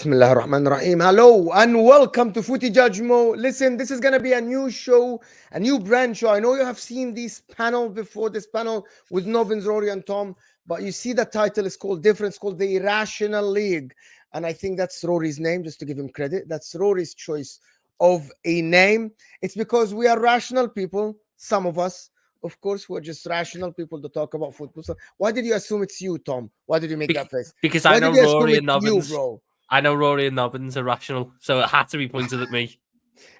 Bismillah ar-Rahman ar-Rahim. Hello and welcome to Footy Judgmo. Listen, this is going to be a new show, a new brand show. I know you have seen this panel before, this panel with Novins, Rory and Tom, but you see the title is called different. It's called The Irrational League. And I think that's Rory's name, just to give him credit. That's Rory's choice of a name. It's because we are rational people, some of us. Of course, we're just rational people to talk about football. So why did you assume it's you, Tom? Why did you make that face? Because Why I know did you assume Rory and it's you, Nobbins. bro? I know Rory and Nobbins are rational, so it had to be pointed at me.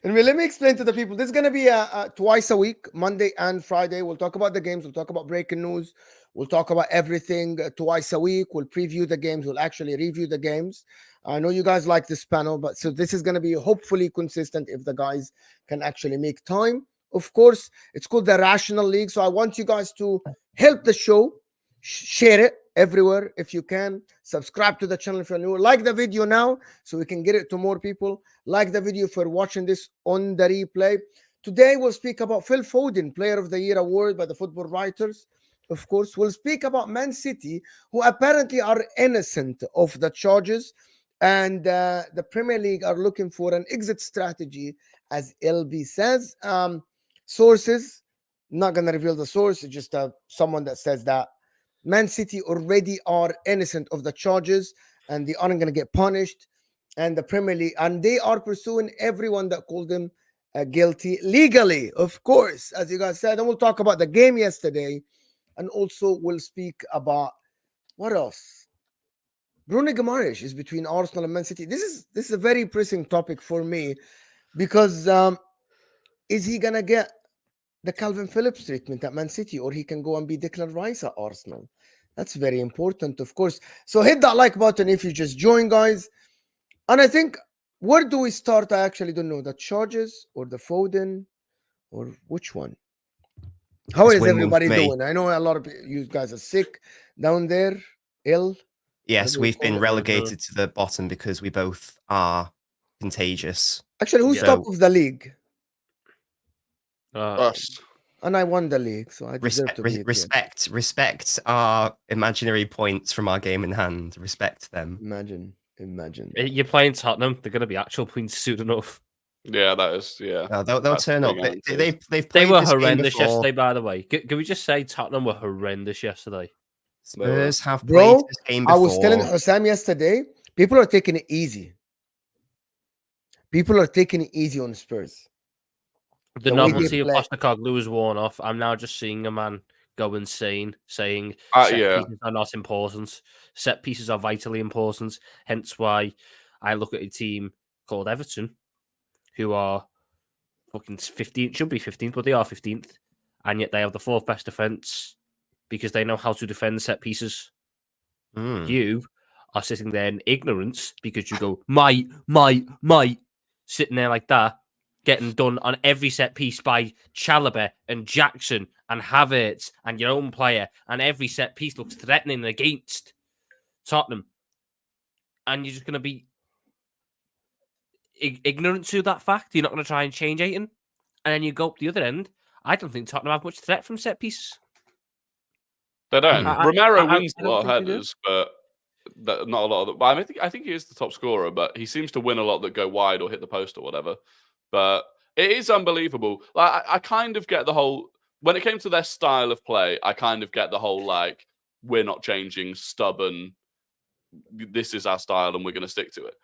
And let me explain to the people. This is going to be twice a week, Monday and Friday. We'll talk about the games. We'll talk about breaking news. We'll talk about everything twice a week. We'll preview the games. We'll actually review the games. I know you guys like this panel, but so this is going to be hopefully consistent if the guys can actually make time. Of course, it's called the Rational League. So I want you guys to help the show, share it everywhere if you can. Subscribe to the channel if you're new. Like the video now so we can get it to more people. Like the video for watching this on the replay. Today we'll speak about Phil Foden, Player of the Year award by the Football Writers. Of course, we'll speak about Man City, who apparently are innocent of the charges, and the Premier League are looking for an exit strategy, as LB says. Sources, not gonna reveal the source. It's just someone that says that Man City already are innocent of the charges and they aren't going to get punished. And the Premier League, and they are pursuing everyone that called them guilty legally, of course, as you guys said. And we'll talk about the game yesterday. And also we'll speak about what else? Bruno Guimaraes is between Arsenal and Man City. This is a very pressing topic for me because is he going to get the Calvin Phillips treatment at Man City, or he can go and be Declan Rice at Arsenal? That's very important, of course. So hit that like button if you just joined, guys. And I think, where do we start? I actually don't know. The charges or the Foden or which one? How is everybody doing? I know a lot of you guys are sick down there, ill. Yes, we've been relegated to the bottom because we both are contagious. Actually, who's top of the league? Us. And I won the league, so I deserve to be respect our imaginary points from our game in hand. Respect them. Imagine. You're playing Tottenham. They're going to be actual points soon enough. Yeah, that is. Yeah, no, they'll turn up. They were horrendous yesterday, by the way. Can we just say Tottenham were horrendous yesterday? Spurs have played this game before. I was telling HUSAM yesterday, people are taking it easy. People are taking it easy on Spurs. The novelty of Postecoglou is worn off. I'm now just seeing a man go insane, saying set pieces are not important. Set pieces are vitally important. Hence why I look at a team called Everton, who are fucking 15th, should be 15th, but they are 15th, and yet they have the fourth best defense because they know how to defend set pieces. You are sitting there in ignorance because you go, might, sitting there like that, getting done on every set piece by Chalobah and Jackson and Havertz and your own player, and every set piece looks threatening against Tottenham. And you're just going to be ignorant to that fact. You're not going to try and change anything. And then you go up the other end. I don't think Tottenham have much threat from set pieces. They don't. Romero wins a lot of headers, but not a lot of them. But I think he is the top scorer, but he seems to win a lot that go wide or hit the post or whatever. But it is unbelievable. Like I kind of get the whole, when it came to their style of play, I kind of get the whole, like, we're not changing, stubborn, this is our style and we're going to stick to it.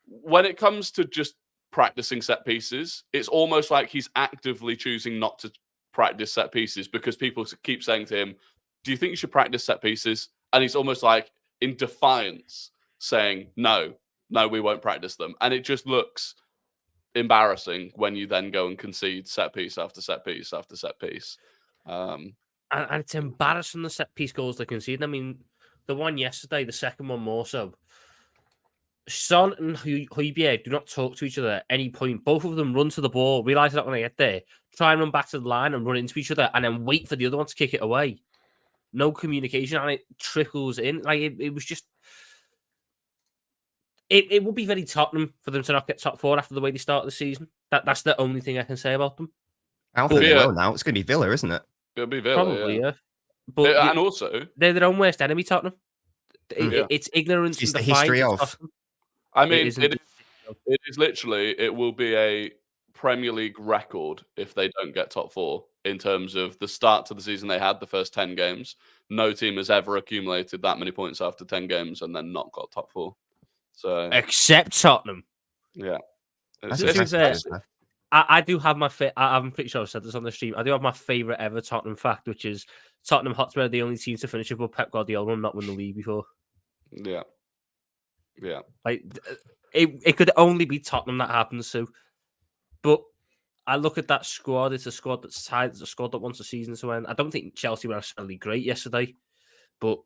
When it comes to just practicing set pieces, it's almost like he's actively choosing not to practice set pieces because people keep saying to him, do you think you should practice set pieces? And he's almost like in defiance saying, no, we won't practice them. And it just looks embarrassing when you then go and concede set piece after set piece after set piece. And it's embarrassing, the set piece goals they concede. I mean, the one yesterday, the second one more so. Son and Højbjerg do not talk to each other at any point. Both of them run to the ball, realise they're not going to get there, try and run back to the line and run into each other, and then wait for the other one to kick it away. No communication, and it trickles in. Like it was just. It would be very Tottenham for them to not get top four after the way they started the season. That's the only thing I can say about them. I don't think they will now. It's going to be Villa, isn't it? It'll be Villa, probably, yeah. But and also they're their own worst enemy, Tottenham. It's ignorance. It's the history of. I mean, it is literally, it will be a Premier League record if they don't get top 4 in terms of the start to the season they had, the first 10 games. No team has ever accumulated that many points after 10 games and then not got top 4. So except Tottenham. Yeah. I do have my I'm pretty sure I said this on the stream. I do have my favourite ever Tottenham fact, which is Tottenham Hotspur are the only team to finish above Pep Guardiola and not win the league before. Yeah. Yeah. Like it could only be Tottenham that happens to. But I look at that squad. It's a squad that's tied. It's a squad that wants the season to end. I don't think Chelsea were necessarily great yesterday, but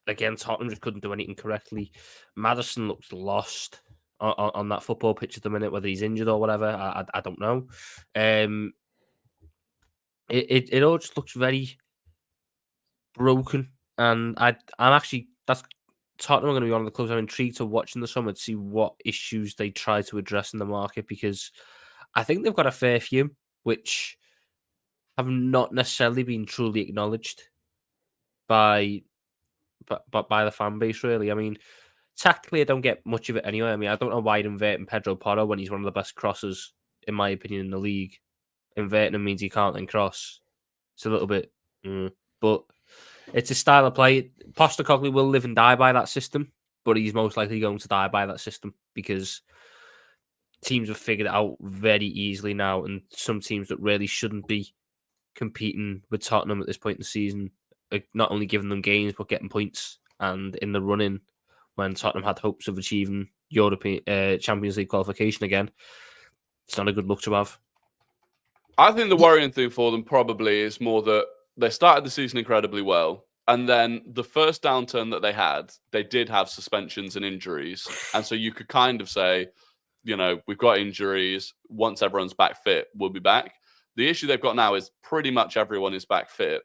again, Tottenham just couldn't do anything correctly. Maddison looks lost on that football pitch at the minute, whether he's injured or whatever. I don't know. It all just looks very broken, and I'm actually Tottenham are going to be one of the clubs I'm intrigued to watch in the summer to see what issues they try to address in the market, because I think they've got a fair few which have not necessarily been truly acknowledged by the fan base, really. I mean, tactically, I don't get much of it anyway. I mean, I don't know why you're inverting Pedro Porro when he's one of the best crossers, in my opinion, in the league. Inverting him means he can't then cross. It's a little bit... But it's a style of play. Postecoglou will live and die by that system, but he's most likely going to die by that system because teams have figured it out very easily now, and some teams that really shouldn't be competing with Tottenham at this point in the season are not only giving them games, but getting points. And in the run-in, when Tottenham had hopes of achieving European Champions League qualification again, it's not a good look to have. I think the worrying thing for them probably is more that they started the season incredibly well, and then the first downturn that they had, they did have suspensions and injuries. And so you could kind of say, you know, we've got injuries. Once everyone's back fit, we'll be back. The issue they've got now is pretty much everyone is back fit.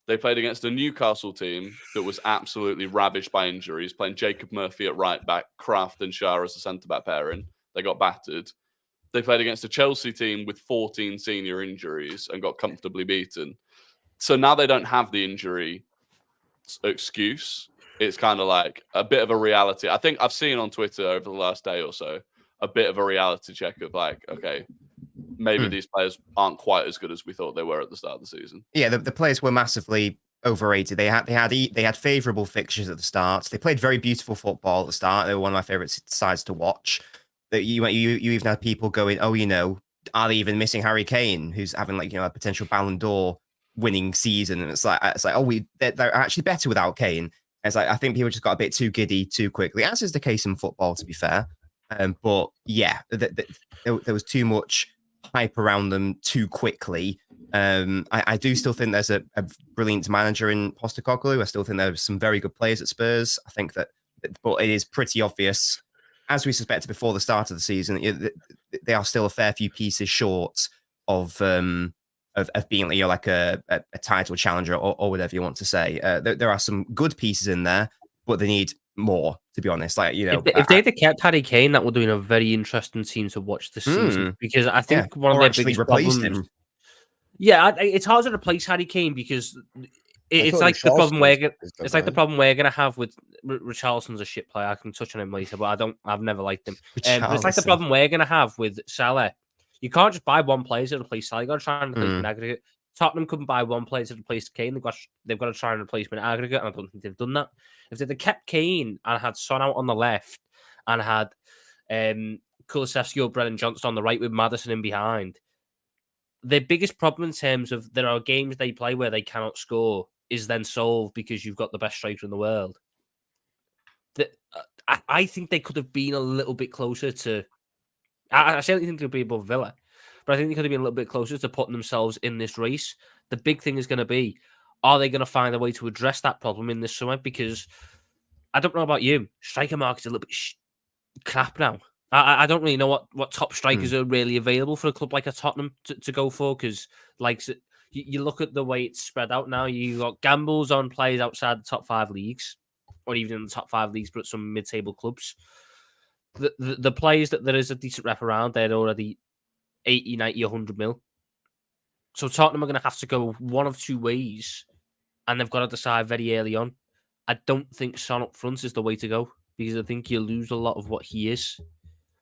They played against a Newcastle team that was absolutely ravished by injuries, playing Jacob Murphy at right back, Kraft and Shah as a centre-back pairing. They got battered. They played against a Chelsea team with 14 senior injuries and got comfortably beaten. So now they don't have the injury excuse. It's kind of like a bit of a reality. I think I've seen on Twitter over the last day or so a bit of a reality check of like, okay, maybe these players aren't quite as good as we thought they were at the start of the season. Yeah, the players were massively overrated. They had favourable fixtures at the start. They played very beautiful football at the start. They were one of my favourite sides to watch. That you even had people going, oh, you know, are they even missing Harry Kane, who's having like, you know, a potential Ballon d'Or winning season? And it's like oh, they're actually better without Kane. And it's like I think people just got a bit too giddy too quickly, as is the case in football, to be fair. But yeah, there was too much hype around them too quickly. I do still think there's a brilliant manager in Postecoglou. I still think there's some very good players at Spurs. I think that, but it is pretty obvious, as we suspected before the start of the season, they are still a fair few pieces short of being, you know, like a title challenger or whatever you want to say. There are some good pieces in there, but they need more, to be honest. Like, you know, if they'd have kept Harry Kane, that would have been a very interesting team to watch this season, because I think one of their biggest problems. Yeah, it's hard to replace Harry Kane because it's like the problem we're going to have with Richarlison's a shit player. I can touch on him later, but I've never liked him. But it's like the problem we're going to have with Salah. You can't just buy one player to replace Salah. You've got to try and replace him in aggregate. Tottenham couldn't buy one player to replace Kane. They've got to try and replace him in aggregate, and I don't think they've done that. If they'd kept Kane and had Son out on the left and had Kulusevski or Brennan Johnson on the right with Maddison in behind, their biggest problem in terms of there are games they play where they cannot score is then solved because you've got the best striker in the world. I think they could have been a little bit closer to... I certainly think they'll be above Villa, but I think they could have been a little bit closer to putting themselves in this race. The big thing is going to be, are they going to find a way to address that problem in this summer? Because I don't know about you, striker market's a little bit crap now. I don't really know what top strikers are really available for a club like a Tottenham to go for, because like you look at the way it's spread out now, you got gambles on players outside the top 5 leagues, or even in the top 5 leagues, but some mid-table clubs. The players that there is a decent rep around, they're already 80, 90, 100 mil. So Tottenham are going to have to go one of two ways, and they've got to decide very early on. I don't think Son up front is the way to go. because I think you lose a lot of what he is.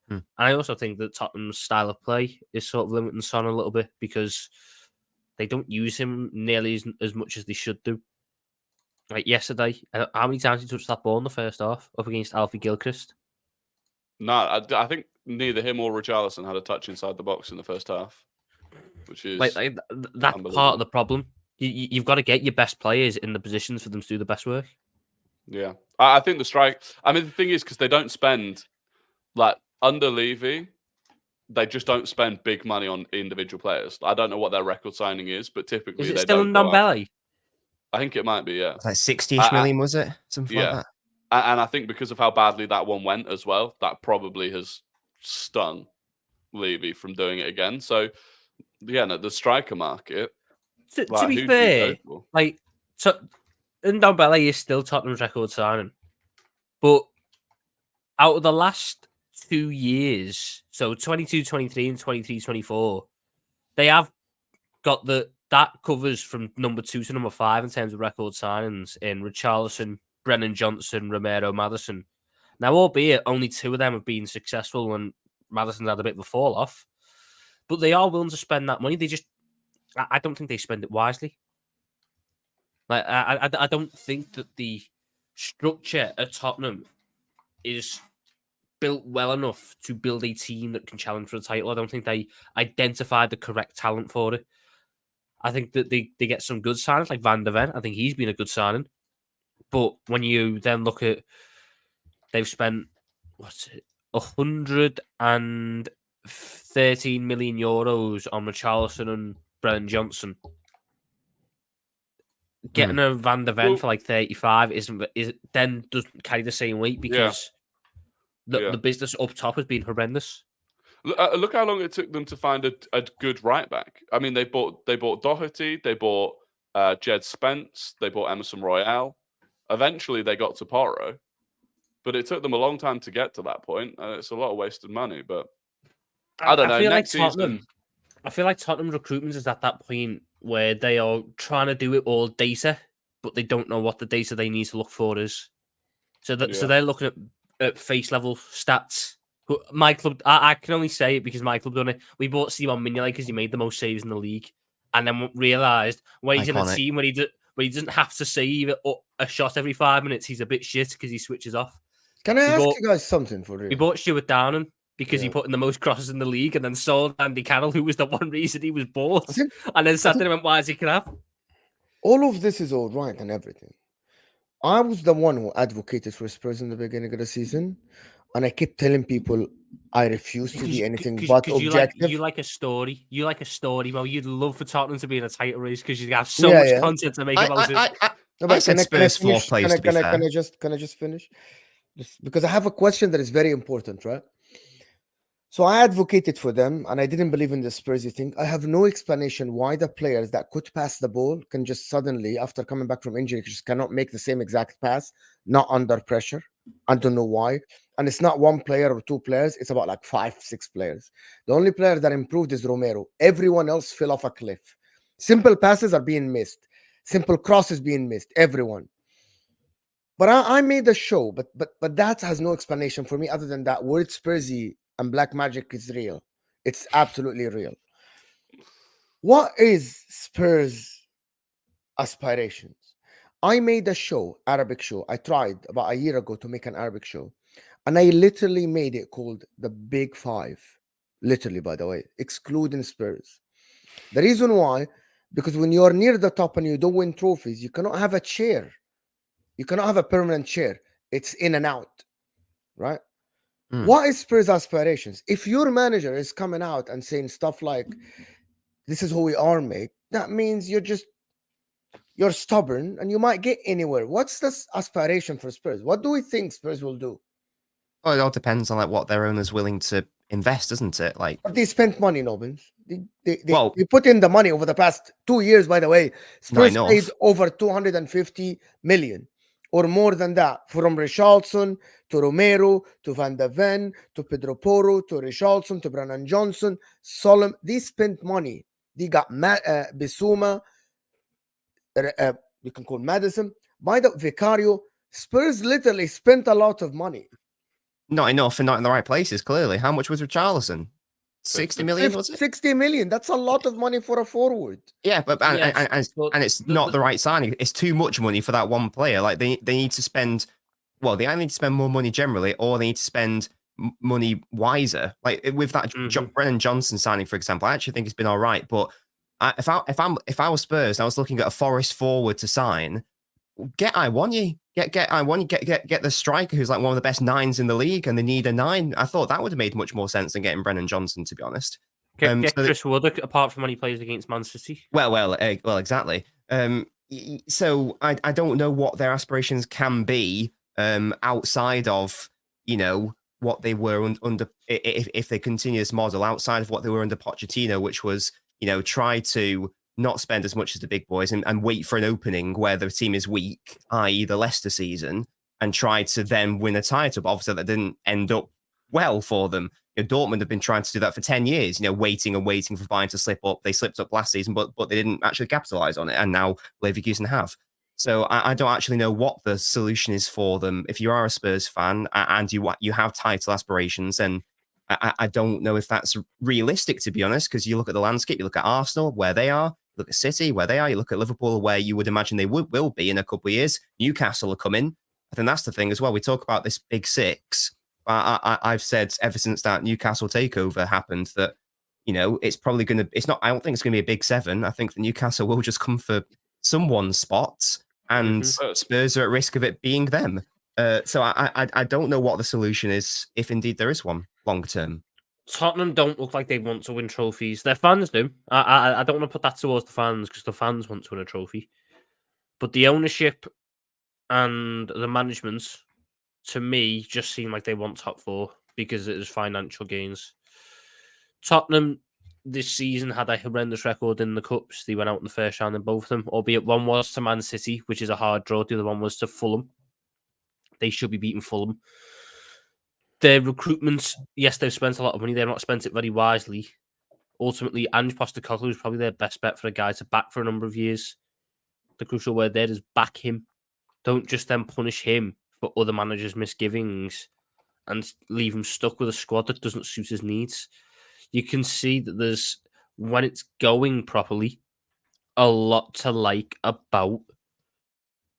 And I also think that Tottenham's style of play is sort of limiting Son a little bit because they don't use him nearly as much as they should do. Like yesterday, how many times did he touch that ball in the first half up against Alfie Gilchrist? No, I think neither him or Richarlison had a touch inside the box in the first half, which is that's part of the problem. You've got to get your best players in the positions for them to do the best work. Yeah, I think the strike. I mean, the thing is because they don't spend like under Levy, they just don't spend big money on individual players. I don't know what their record signing is, but typically is it they still don't. Ndombele? I think it might be. Yeah, it's like 60-ish million, was it? Something like that. And I think because of how badly that one went as well, that probably has stung Levy from doing it again. So, yeah, no, the striker market. To be fair, like Ndombele is still Tottenham's record signing, but out of the last 2 years, so 22-23 and 23-24, they have got that covers from number 2 to number 5 in terms of record signings in Richarlison, Brennan Johnson, Romero, Maddison. Now, albeit only 2 of them have been successful when Maddison's had a bit of a fall off, but they are willing to spend that money. I don't think they spend it wisely. Like I don't think that the structure at Tottenham is built well enough to build a team that can challenge for the title. I don't think they identified the correct talent for it. I think that they get some good signings like Van der Ven. I think he's been a good signing. But when you then look at, they've spent, 113 million euros on Richarlison and Brennan Johnson. Getting a Van der Ven for like 35 then doesn't carry the same weight because the business up top has been horrendous. Look how long it took them to find a good right back. I mean, they bought Doherty, they bought Jed Spence, they bought Emerson Royale. Eventually, they got to Porro, but it took them a long time to get to that point. It's a lot of wasted money, but I don't know. Next season, I feel like Tottenham recruitment is at that point where they are trying to do it all data, but they don't know what the data they need to look for is. So they're looking at face level stats. My club, I can only say it because my club done it. We bought Simon Mignolet because he made the most saves in the league, and then realised when he's in a team where he doesn't have to save a shot every 5 minutes, he's a bit shit because he switches off. Can I ask you guys something for real? We bought Stuart Downing because he put in the most crosses in the league, and then sold Andy Carroll, who was the one reason he was bought. And then sat there and went, why is he crap? All of this is all right and everything. I was the one who advocated for Spurs in the beginning of the season, and I kept telling people I refuse to be anything but objective. You like a story. You like a story, Mo. You'd love for Tottenham to be in a title race because you have so much content to make about it. I said Spurs fourth place, to be fair. Can I just finish? Just because I have a question that is very important, right? So I advocated for them, and I didn't believe in the Spursy thing. I have no explanation why the players that could pass the ball can just suddenly, after coming back from injury, just cannot make the same exact pass, not under pressure. I don't know why. And it's not one player or 2 players. It's about like 5, 6 players. The only player that improved is Romero. Everyone else fell off a cliff. Simple passes are being missed. Simple crosses being missed. Everyone. But I made a show, but that has no explanation for me other than that word Spursy and black magic is real. It's absolutely real. What is Spurs' aspirations? I made a show, Arabic show. I tried about a year ago to make an Arabic show. And I literally made it called The Big 5. Literally, by the way, excluding Spurs. The reason why, because when you're near the top and you don't win trophies, you cannot have a chair. You cannot have a permanent chair. It's in and out, right? What is Spurs' aspirations? If your manager is coming out and saying stuff like, this is who we are, mate, that means you're stubborn and you might get anywhere. What's the aspiration for Spurs? What do we think Spurs will do? Well, it all depends on like what their owner's willing to invest, doesn't it? But they spent money, Nobins. They put in the money over the past 2 years, by the way. Spurs paid over 250 million. Or more than that, from Richarlison to Romero to Van der Ven to Pedro Porro to Richarlison to Brennan Johnson, Solomon. They spent money. They got Bissouma. You can call Maddison. By the Vicario. Spurs literally spent a lot of money. Not enough and not in the right places, clearly. How much was Richarlison? 60 million, was it? 60 million. That's a lot of money for a forward. Yeah, but and it's not the right signing. It's too much money for that one player. Like they need to spend, well, they either need to spend more money generally, or they need to spend money wiser. Like with that Brennan Johnson signing, for example, I actually think it's been all right. But if I was Spurs and I was looking at a Forest forward to sign, get Iwonyi. Get Iwonyi. Get the striker who's like one of the best nines in the league, and they need a 9. I thought that would have made much more sense than getting Brennan Johnson, to be honest. Get Chris Wood, apart from when he plays against Man City. Well, exactly. So I don't know what their aspirations can be outside of, you know, what they were under if they continue this model, outside of what they were under Pochettino, which was, you know, try to not spend as much as the big boys and wait for an opening where the team is weak, i.e. the Leicester season, and try to then win a title. But obviously that didn't end up well for them. You know, Dortmund have been trying to do that for 10 years, you know, waiting and waiting for Bayern to slip up. They slipped up last season, but they didn't actually capitalize on it. And now Leverkusen have. So I don't actually know what the solution is for them. If you are a Spurs fan and you have title aspirations, then I don't know if that's realistic, to be honest, because you look at the landscape, you look at Arsenal, where they are, look at City, where they are, you look at Liverpool, where you would imagine they will be in a couple of years. Newcastle will come in. I think that's the thing as well. We talk about this big six. I've said ever since that Newcastle takeover happened that, you know, it's probably going to, it's not, I don't think it's going to be a big 7. I think the Newcastle will just come for someone's spot, and Spurs are at risk of it being them. So I don't know what the solution is, if indeed there is one long term. Tottenham don't look like they want to win trophies. Their fans do. I don't want to put that towards the fans, because the fans want to win a trophy. But the ownership and the management, to me, just seem like they want top 4 because it is financial gains. Tottenham this season had a horrendous record in the cups. They went out in the first round in both of them, albeit one was to Man City, which is a hard draw. The other one was to Fulham. They should be beating Fulham. Their recruitment, yes, they've spent a lot of money. They've not spent it very wisely. Ultimately, Ange Postecoglou is probably their best bet for a guy to back for a number of years. The crucial word there is back him. Don't just then punish him for other managers' misgivings and leave him stuck with a squad that doesn't suit his needs. You can see that there's, when it's going properly, a lot to like about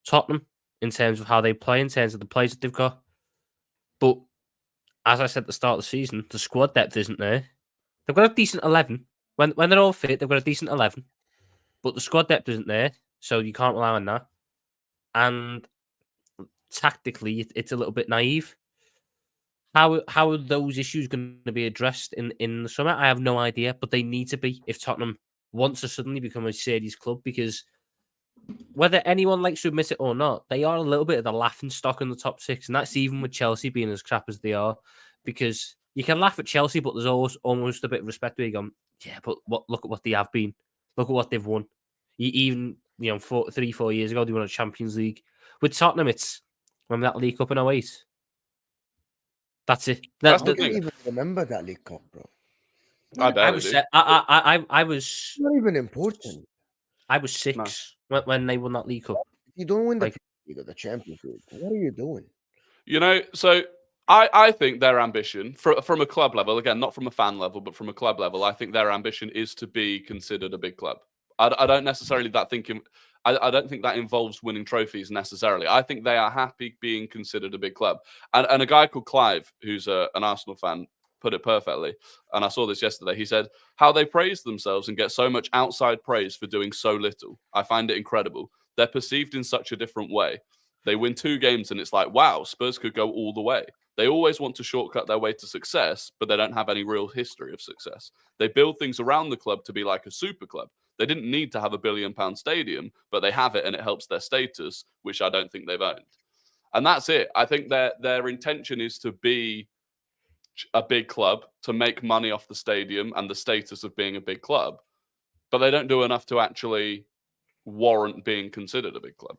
Tottenham in terms of how they play, in terms of the players that they've got. But as I said at the start of the season, the squad depth isn't there. They've got a decent 11. When they're all fit, they've got a decent 11. But the squad depth isn't there, so you can't rely on that. And tactically, it's a little bit naive. How are those issues going to be addressed in the summer? I have no idea, but they need to be if Tottenham wants to suddenly become a serious club, because whether anyone likes to admit it or not, they are a little bit of the laughing stock in the top 6, and that's even with Chelsea being as crap as they are, because you can laugh at Chelsea, but there's almost a bit of respect where you go, yeah, but look at what they have been. Look at what they've won. Even, 3-4 years ago, they won a Champions League. With Tottenham, it's remember that League Cup in 08? That's it. I don't even remember that League Cup, bro. I was not even important. I was 6 when they won that League Cup. You don't win the Champions League. What are you doing? So I think their ambition, from a club level, again, not from a fan level, but from a club level, I think their ambition is to be considered a big club. I don't necessarily I don't think that involves winning trophies necessarily. I think they are happy being considered a big club. And a guy called Clive, who's an Arsenal fan, put it perfectly. And I saw this yesterday. He said how they praise themselves and get so much outside praise for doing so little. I find it incredible. They're perceived in such a different way. They win 2 games and it's like, wow, Spurs could go all the way. They always want to shortcut their way to success, but they don't have any real history of success. They build things around the club to be like a super club. They didn't need to have £1 billion stadium, but they have it and it helps their status, which I don't think they've owned. And that's it. I think their intention is to be a big club, to make money off the stadium and the status of being a big club, but they don't do enough to actually warrant being considered a big club.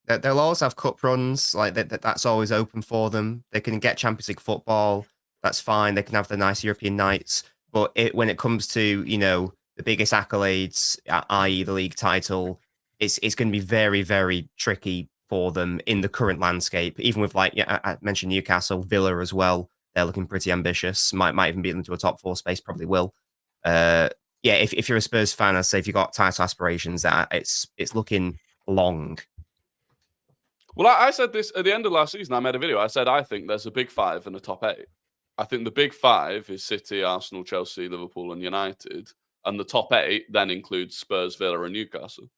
They'll always have cup runs, like that's always open for them. They can get Champions League football, that's fine. They can have the nice European nights, but when it comes to the biggest accolades, i.e. the league title, it's going to be very, very tricky for them in the current landscape. Even with I mentioned Newcastle, Villa as well. They're looking pretty ambitious. Might even beat them to a top 4 space. Probably will. If you're a Spurs fan, I'd say if you've got title aspirations, it's looking long. Well, I said this at the end of last season. I made a video. I said I think there's a big 5 and a top 8. I think the big 5 is City, Arsenal, Chelsea, Liverpool, and United, and the top 8 then includes Spurs, Villa, and Newcastle.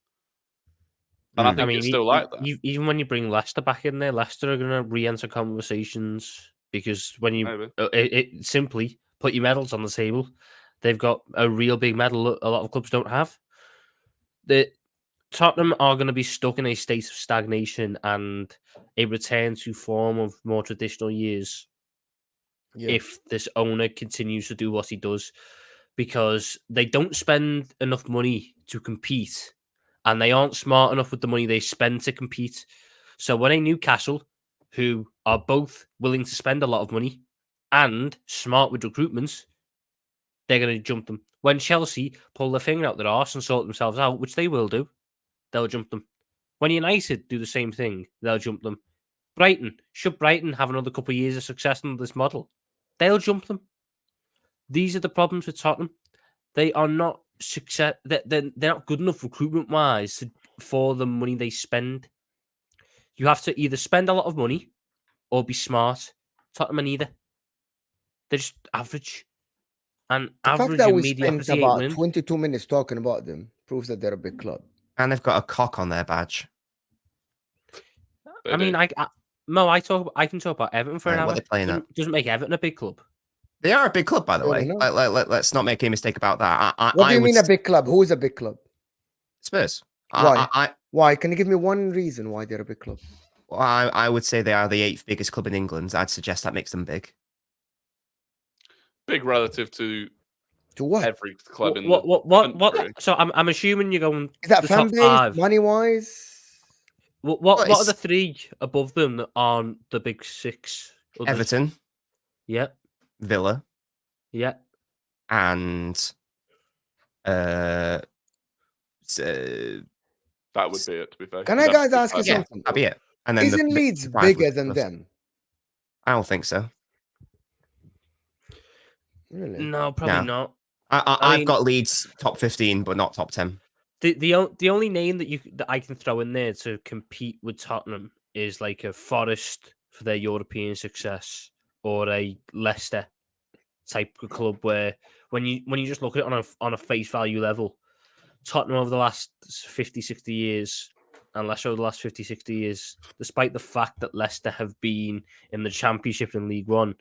And I think it's still like that. Even when you bring Leicester back in there, Leicester are going to re-enter conversations because when you simply put your medals on the table, they've got a real big medal a lot of clubs don't have. The Tottenham are going to be stuck in a state of stagnation and a return to form of more traditional years if this owner continues to do what he does, because they don't spend enough money to compete and they aren't smart enough with the money they spend to compete. So when a Newcastle, who are both willing to spend a lot of money and smart with recruitment, they're going to jump them. When Chelsea pull their finger out their arse and sort themselves out, which they will do, they'll jump them. When United do the same thing, they'll jump them. Brighton, should Brighton have another couple of years of success under this model, they'll jump them. These are the problems with Tottenham. They are not success. They're not good enough recruitment-wise for the money they spend. You have to either spend a lot of money or be smart. Tottenham are neither. They're just average. And the average fact that in we mediocrity spent about 22 minutes talking about them proves that they're a big club. And they've got a cock on their badge. I mean, I can talk about Everton for an hour. What are they playing at? Doesn't make Everton a big club. They are a big club, by the way. Let's not make a mistake about that. What do you mean a big club? Who is a big club? Spurs. Why? Why? Can you give me one reason why they're a big club? Well, I would say they are the 8th biggest club in England. I'd suggest that makes them big. Big relative to what? Every club in what? So I'm assuming you're going. Is that fan base, money wise? What are the 3 above them that aren't the big 6? Others? Everton. Yeah. Villa. Yeah. And that would be it, to be fair. Can I guys ask you something? That'd be it. And then isn't Leeds bigger than them? I don't think so. Really? No, probably not. I've got Leeds top 15, but not top 10. The only name that I can throw in there to compete with Tottenham is like a Forest for their European success, or a Leicester type of club where when you just look at it on a face value level, Tottenham over the last 50, 60 years, and Leicester over the last 50, 60 years, despite the fact that Leicester have been in the Championship and League One,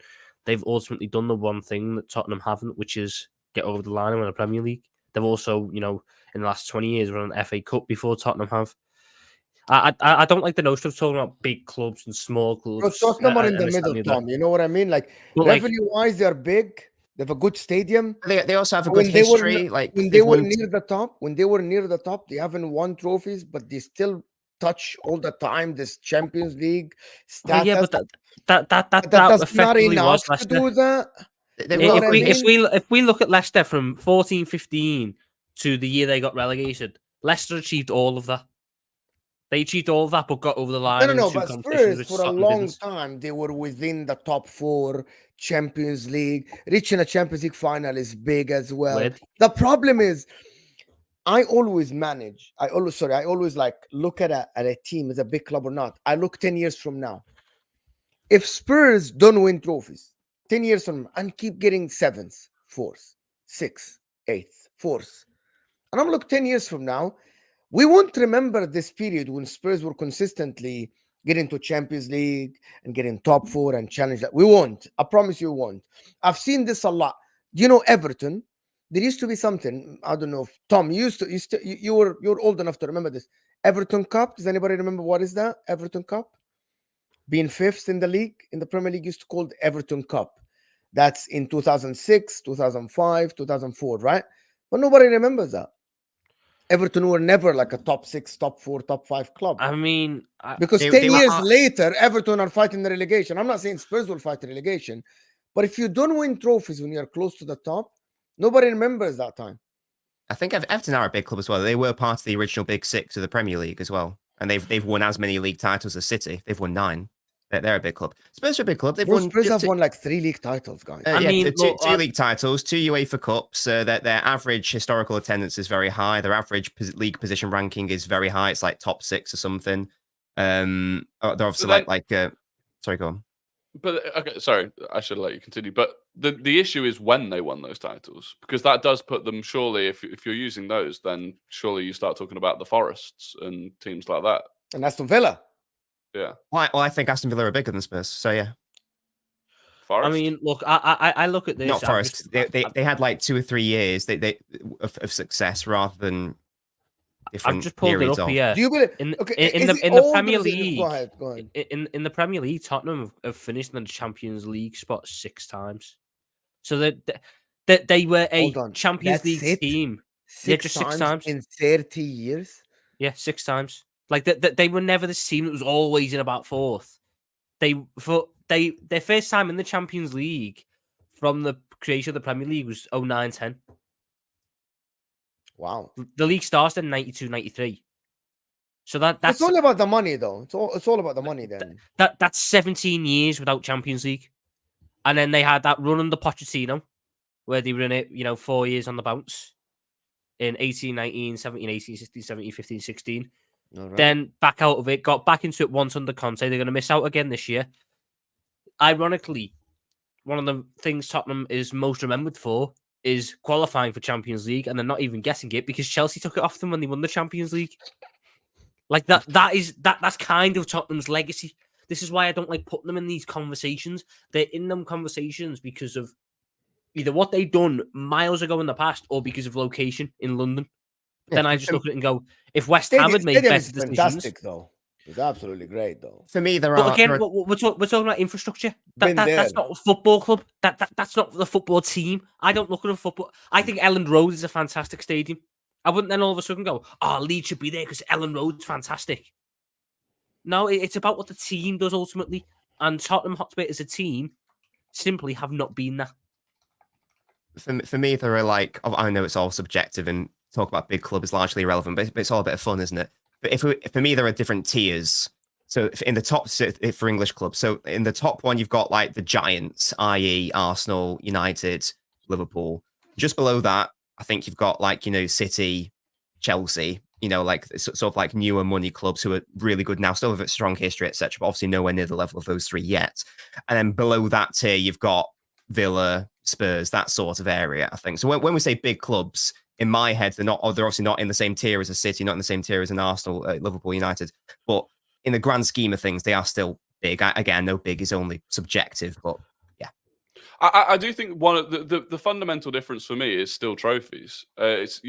they've ultimately done the one thing that Tottenham haven't, which is get over the line and win a Premier League. They've also, in the last 20 years, run an FA Cup before Tottenham have. I don't like the notion of talking about big clubs and small clubs. But Tottenham are in the middle, Tom. You know what I mean? Like, revenue-wise, they're big. They have a good stadium. They also have a good history. When they were near the top, they haven't won trophies, but they still touch all the time this Champions League status. Yeah, but that's not enough to do that. If we look at Leicester from 14-15 to the year they got relegated, Leicester achieved all of that. They achieved all of that, but got over the line. No, but Spurs for a long time they were within the top 4 Champions League. Reaching a Champions League final is big as well. The problem is, I always like look at a team as a big club or not. I look 10 years from now. If Spurs don't win trophies 10 years from now and keep getting 7th, 4th, 6th, 8th, 4th, and I'm look 10 years from now, we won't remember this period when Spurs were consistently getting to Champions League and getting top 4 and challenge that. We won't. I promise you, we won't. I've seen this a lot. Do you know Everton? There used to be something. I don't know. Tom, you're old enough to remember this. Everton Cup. Does anybody remember what is that? Everton Cup? Being 5th in the league, in the Premier League, used to call the Everton Cup. That's in 2006, 2005, 2004, right? But nobody remembers that. Everton were never like a top 6, top 4, top 5 club. I mean, because 10 years later, Everton are fighting the relegation. I'm not saying Spurs will fight the relegation, but if you don't win trophies when you're close to the top, nobody remembers that time. I think Everton are a big club as well. They were part of the original Big 6 of the Premier League as well. and they've won as many league titles as City. They've won 9. They're a big club. Spurs are a big club. They've won. Spurs have won like 3 league titles, guys. I mean, two league titles, 2 UEFA Cups. Their average historical attendance is very high. Their average league position ranking is very high. It's like top 6 or something. They're obviously sorry, go on. But okay, sorry, I should let you continue. But the issue is when they won those titles, because that does put them, surely, if you're using those, then surely you start talking about the Forests and teams like that. And Aston Villa. Yeah. Well, I think Aston Villa are bigger than Spurs. So yeah. Forest? I mean, look, I look at this. Not Forest. They had like 2 or 3 years of success rather than different. I've just pulled it up here. Do you believe in the Premier League? Go ahead. In the Premier League, Tottenham have finished in the Champions League spot 6 times. So that they were a Champions League team. 6 times in 30 years. Yeah, 6 times. Like they were never this team that was always in about 4th. Their first time in the Champions League from the creation of the Premier League was 09-10. Wow. The league started in 92-93. So that's it's all about the money, though. It's all about the money then. That's 17 years without Champions League. And then they had that run under Pochettino, where they were in it, 4 years on the bounce. In 18-19, 17-18, 16-17, 15-16. Right. Then back out of it, got back into it once under Conte. They're going to miss out again this year. Ironically, one of the things Tottenham is most remembered for is qualifying for Champions League, and they're not even getting it because Chelsea took it off them when they won the Champions League. Like that's kind of Tottenham's legacy. This is why I don't like putting them in these conversations. They're in them conversations because of either what they've done miles ago in the past or because of location in London. Yeah, then I just look at it and go, if West Ham had made better decisions... fantastic, though. It's absolutely great, though. For me, we're talking about infrastructure. That's not a football club. That's not the football team. I don't look at a football... I think Elland Road is a fantastic stadium. I wouldn't then all of a sudden go, Leeds should be there because Elland Road's fantastic. No, it's about what the team does ultimately. And Tottenham Hotspur as a team simply have not been that. For me, there are like... I know it's all subjective and talk about big club is largely irrelevant, but it's all a bit of fun, isn't it? But for me, there are different tiers. So in the top, for English clubs, so in the top one, you've got like the giants, i.e. Arsenal, United, Liverpool. Just below that, I think you've got like, City, Chelsea, like sort of like newer money clubs who are really good now, still have a strong history, etc. But obviously nowhere near the level of those 3 yet. And then below that tier, you've got Villa, Spurs, that sort of area, I think. So when we say big clubs, in my head, they're obviously not in the same tier as a City, not in the same tier as an Arsenal, Liverpool, United. But in the grand scheme of things, they are still big. Again, I know big is only subjective, but yeah. I do think one of the fundamental difference for me is still trophies. It's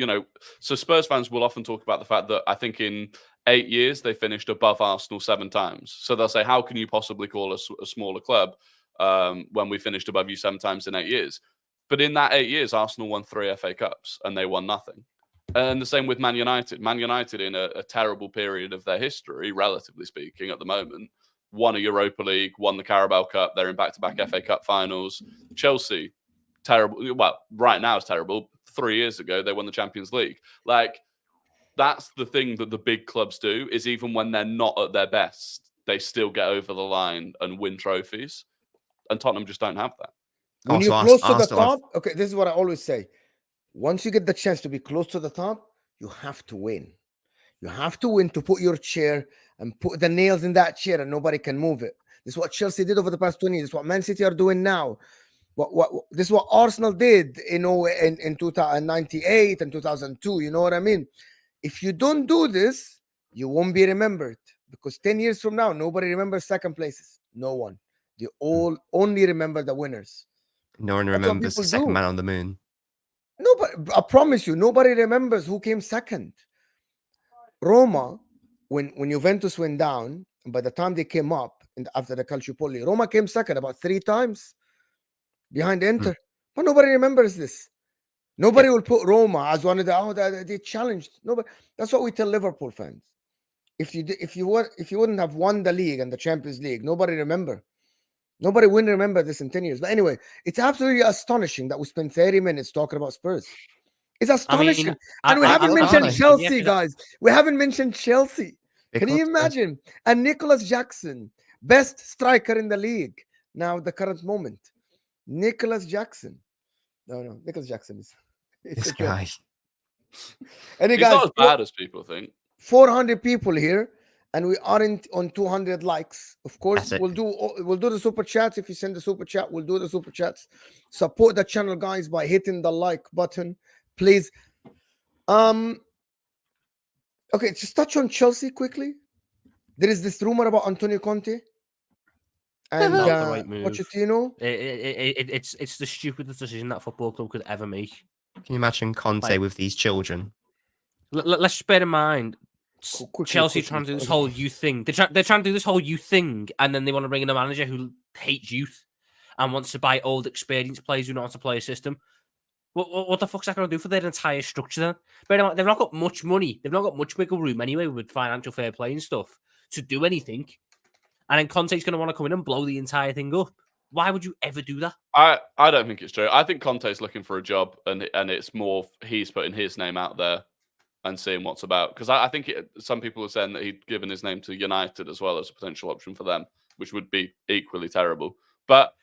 so Spurs fans will often talk about the fact that I think in 8 years they finished above Arsenal 7 times. So they'll say, how can you possibly call us a smaller club when we finished above you 7 times in 8 years? But in that 8 years, Arsenal won 3 FA Cups and they won nothing. And the same with Man United. Man United, in a terrible period of their history, relatively speaking, at the moment, won a Europa League, won the Carabao Cup. They're in back-to-back FA Cup finals. Chelsea, terrible. Well, right now it's terrible. 3 years ago, they won the Champions League. Like, that's the thing that the big clubs do, is even when they're not at their best, they still get over the line and win trophies. And Tottenham just don't have that. When you're close to the top, okay, this is what I always say. Once you get the chance to be close to the top, you have to win. You have to win to put your chair and put the nails in that chair and nobody can move it. This is what Chelsea did over the past 20 years. This is what Man City are doing now. This is what Arsenal did in 1998 and 2002. You know what I mean? If you don't do this, you won't be remembered. Because 10 years from now, nobody remembers second places. No one. They all only remember the winners. No one remembers the second man on the moon. Nobody, I promise you, nobody remembers who came second. Roma, when Juventus went down, and by the time they came up after the Calciopoli, Roma came second about 3 times behind Inter. But nobody remembers this. Nobody will put Roma as one of they challenged. Nobody. That's what we tell Liverpool fans. If you wouldn't have won the league and the Champions League, nobody remember. Nobody will remember this in 10 years. But anyway, it's absolutely astonishing that we spent 30 minutes talking about Spurs. It's astonishing. And we haven't mentioned Chelsea, guys. We haven't mentioned Chelsea. Can you imagine? And Nicholas Jackson, best striker in the league now, the current moment. Nicholas Jackson. No, Nicholas Jackson is This guy. And he's not as bad as people think. 400 people here, and we aren't on 200 likes. Of course, we'll do the super chats. If you send the super chat, we'll do the super chats. Support the channel, guys, by hitting the like button, please. Okay, just touch on Chelsea quickly. There is this rumor about Antonio Conte and not the right move. Pochettino. It's the stupidest decision that football club could ever make. Can you imagine Conte with these children? Let's bear in mind, Chelsea trying to do this whole youth thing. They're trying to do this whole youth thing, and then they want to bring in a manager who hates youth and wants to buy old, experienced players who know how to play a system. What the fuck's that going to do for their entire structure then? Bear in mind, they've not got much money. They've not got much wiggle room anyway with financial fair play and stuff to do anything. And then Conte's going to want to come in and blow the entire thing up. Why would you ever do that? I don't think it's true. I think Conte's looking for a job, and it's more he's putting his name out there and seeing what's about. Because I think some people are saying that he'd given his name to United as well as a potential option for them, which would be equally terrible. But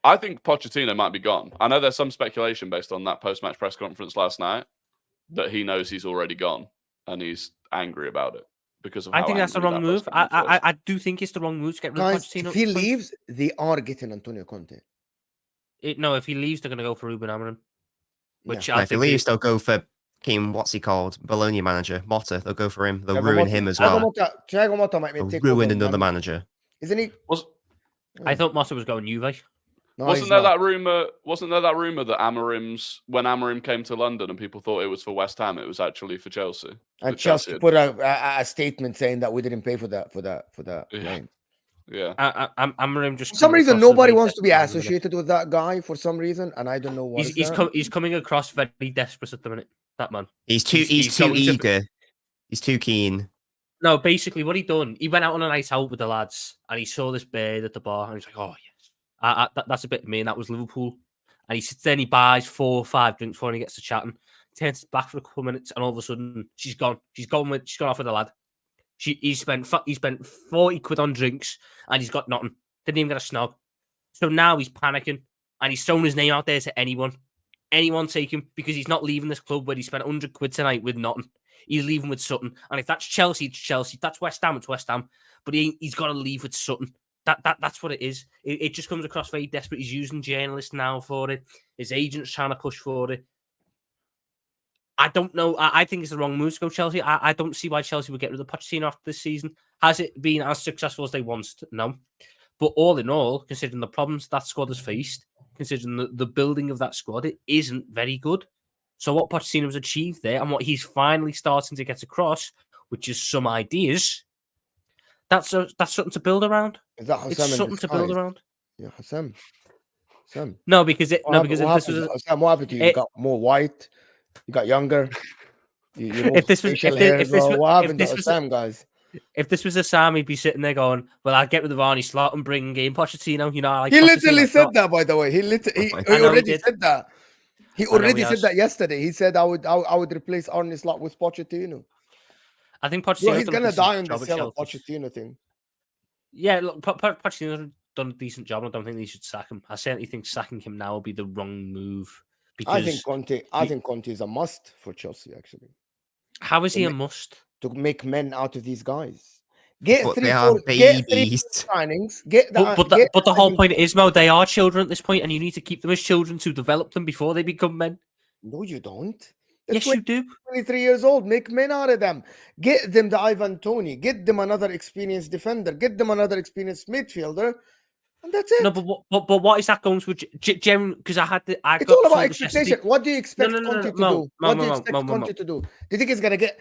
I think Pochettino might be gone. I know there's some speculation based on that post-match press conference last night that he knows he's already gone and he's angry about it. Because of I think that's the wrong move. I do think it's the wrong move to get rid of Pochettino. If he leaves, they are getting Antonio Conte. No, if he leaves, they're going to go for Ruben Amorim. Which if he leaves, they'll go for what's he called? Bologna manager, Motta. They'll go for him. They'll ruin him as well. Thiago Motta might take ruin another manager. Isn't he? I thought Motta was going Juve. No, wasn't there that rumor that when Amorim came to London and people thought it was for West Ham, it was actually for Chelsea? And Chelsea put a statement saying that we didn't pay for that name. Yeah. Amorim just for some reason nobody wants to be associated with that guy for some reason, and I don't know why. He's coming across very desperate at the minute. That man. He's too eager. He's too keen. No, basically what he done, he went out on a night out with the lads and he saw this bird at the bar and he's like, oh yes. That's a bit of me, and that was Liverpool. And he sits there and he buys 4 or 5 drinks before he gets to chatting. He turns back for a couple of minutes, and all of a sudden she's gone. She's gone off with the lad. He spent 40 quid on drinks, and he's got nothing. Didn't even get a snog. So now he's panicking, and he's thrown his name out there to anyone. Anyone take him, because he's not leaving this club where he spent 100 quid tonight with nothing. He's leaving with something. And if that's Chelsea, it's Chelsea. That's West Ham, it's West Ham. But he's got to leave with something. That's what it is. It just comes across very desperate. He's using journalists now for it. His agent's trying to push for it. I don't know. I think it's the wrong move to go Chelsea. I don't see why Chelsea would get rid of Pochettino after this season. Has it been as successful as they wanted? No. But all in all, considering the problems that squad has faced, considering the building of that squad, it isn't very good. So what Pochettino's achieved there and what he's finally starting to get across, which is some ideas, that's something to build around. Is that HUSAM? It's something to build around. Yeah, HUSAM. No, because what happened to you? You got more white. You got younger. If this was HUSAM, guys. If this was HUSAM, he'd be sitting there going, "Well, I'll get rid of Arne Slot and bring in Pochettino." You know, he literally said that. By the way, he already said that. He already said that yesterday. He said, "I would replace Arne Slot with Pochettino." I think Pochettino. He's gonna die on the sell of Pochettino thing. Yeah, look, Pochettino's done a decent job. I don't think they should sack him. I certainly think sacking him now will be the wrong move. I think Conte is a must for Chelsea. Actually, how is he a must to make men out of these guys? Get 3 signings. But the whole point is, Mo, they are children at this point, and you need to keep them as children to develop them before they become men. No, you don't. Yes, you do. 23 years old. Make men out of them. Get them the Ivan Toney. Get them another experienced defender. Get them another experienced midfielder. And that's it. No, but what is that going to? Because it's all about expectation. What do you expect Conte to do? What do you expect Conte to do? Do you think he's gonna get?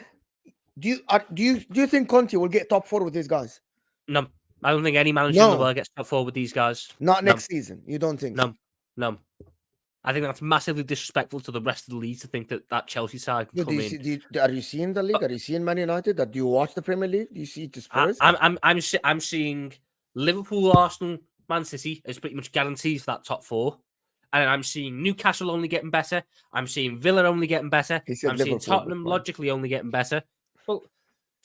Do you think Conte will get top 4 with these guys? No, I don't think any manager in the world gets top 4 with these guys. Not next season. You don't think? No. I think that's massively disrespectful to the rest of the league to think that Chelsea side can come in. Are you seeing the league? Are you seeing Man United? Do you watch the Premier League? Do you see the Spurs? I'm seeing Liverpool, Arsenal, Man City as pretty much guarantees for that top 4. And I'm seeing Newcastle only getting better. I'm seeing Villa only getting better. I'm seeing Tottenham logically only getting better. Well,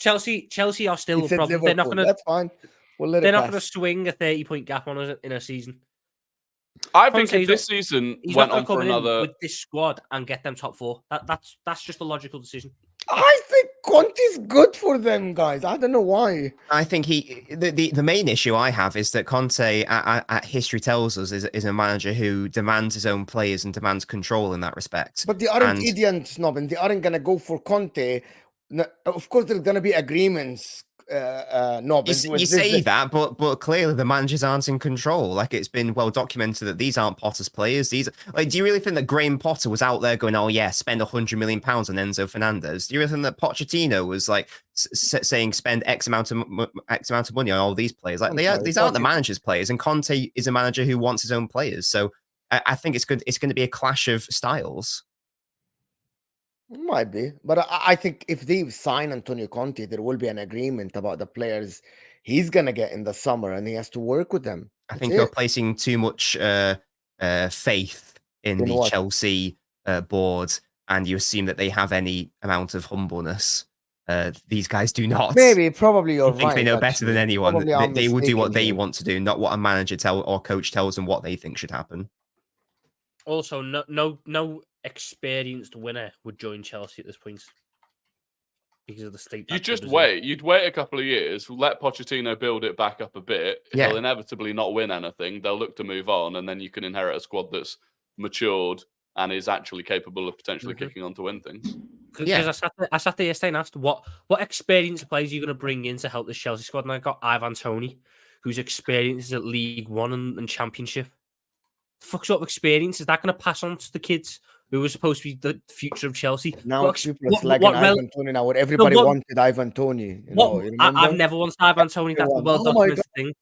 Chelsea are still a problem. They're not going to. That's fine. They're not going to swing a 30-point gap on us in a season. I think if this season went on for another with this squad and get them top 4, that's just a logical decision. I think Conte's good for them, guys. I don't know why. I think the main issue I have is that Conte, at history tells us, is a manager who demands his own players and demands control in that respect. But they aren't idiots, and they aren't going to go for Conte. Of course, there's going to be agreements. You say that, but clearly the managers aren't in control. Like, it's been well documented that these aren't Potter's players. These, like, do you really think that Graham Potter was out there going, "Oh yeah, spend £100 million on Enzo Fernandez"? Do you really think that Pochettino was like saying spend X amount of money on all these players? Like, these aren't the manager's players, and Conte is a manager who wants his own players. So I think it's good. It's going to be a clash of styles. Might be, but I think if they sign Antonio Conte, there will be an agreement about the players he's gonna get in the summer, and he has to work with them. I think you're placing too much faith in the Chelsea board, and you assume that they have any amount of humbleness. These guys do not. Maybe, probably you're right. I think they know better than anyone. They will do what they want to do, not what a manager or coach tells them what they think should happen. Also, no experienced winner would join Chelsea at this point because of the state. You just wait. You'd wait a couple of years, let Pochettino build it back up a bit. Yeah. He'll inevitably not win anything. They'll look to move on, and then you can inherit a squad that's matured and is actually capable of potentially kicking on to win things. Because I sat there yesterday and asked what experienced players are you going to bring in to help this Chelsea squad, and I got Ivan Toney, whose experience is at League One and Championship. Fuck sort of experience is that going to pass on to the kids who were supposed to be the future of Chelsea? Now people are slagging Ivan Toney now, where everybody wanted Ivan Toney. I've never wanted Ivan Toney. That's a well-documented thing.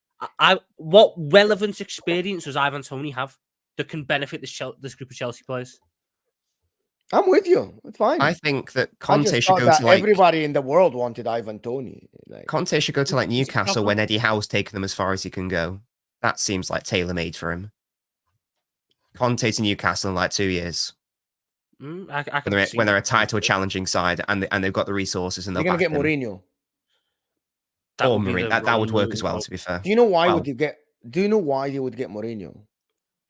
What relevant experience does Ivan Toney have that can benefit this group of Chelsea players? I'm with you. It's fine. I think that Conte should go to like everybody in the world wanted Ivan Toney. Conte should go to like Newcastle when Eddie Howe's taken them as far as he can go. That seems like tailor-made for him. Conte to Newcastle in like 2 years. When they're a title challenging side and they've got the resources and they're going to get Mourinho. That would work as well, to be fair. Do you know why would you get? Do you know why you would get Mourinho?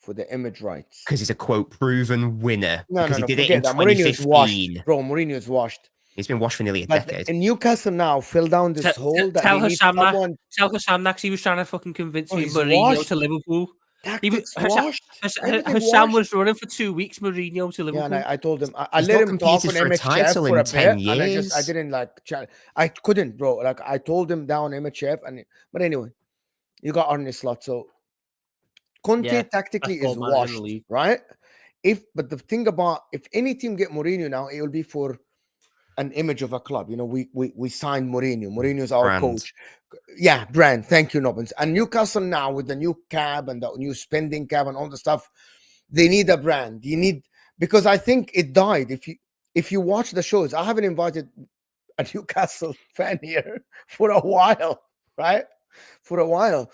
For the image rights. Because he's a quote proven winner. No, he did it in 2015. Mourinho is washed. He's been washed for nearly a decade. And Newcastle now fell down this hole. Tell HUSAM next. He was trying to fucking convince me Mourinho to Liverpool. HUSAM was running for 2 weeks. Mourinho to Liverpool. Yeah, and I told him I let him talk on MHF for a bit, and I didn't like chat. I couldn't, bro. Like I told him down MHF, but anyway, you got Arne Slot. So Conte tactically is washed, right? But the thing about if any team get Mourinho now, it will be for an image of a club. You know, we signed Mourinho. Mourinho's our coach. Yeah, brand. Thank you, Nobbins. And Newcastle now with the new cab and the new spending cap and all the stuff, they need a brand. Because I think it died. If you watch the shows, I haven't invited a Newcastle fan here for a while, right? For a while.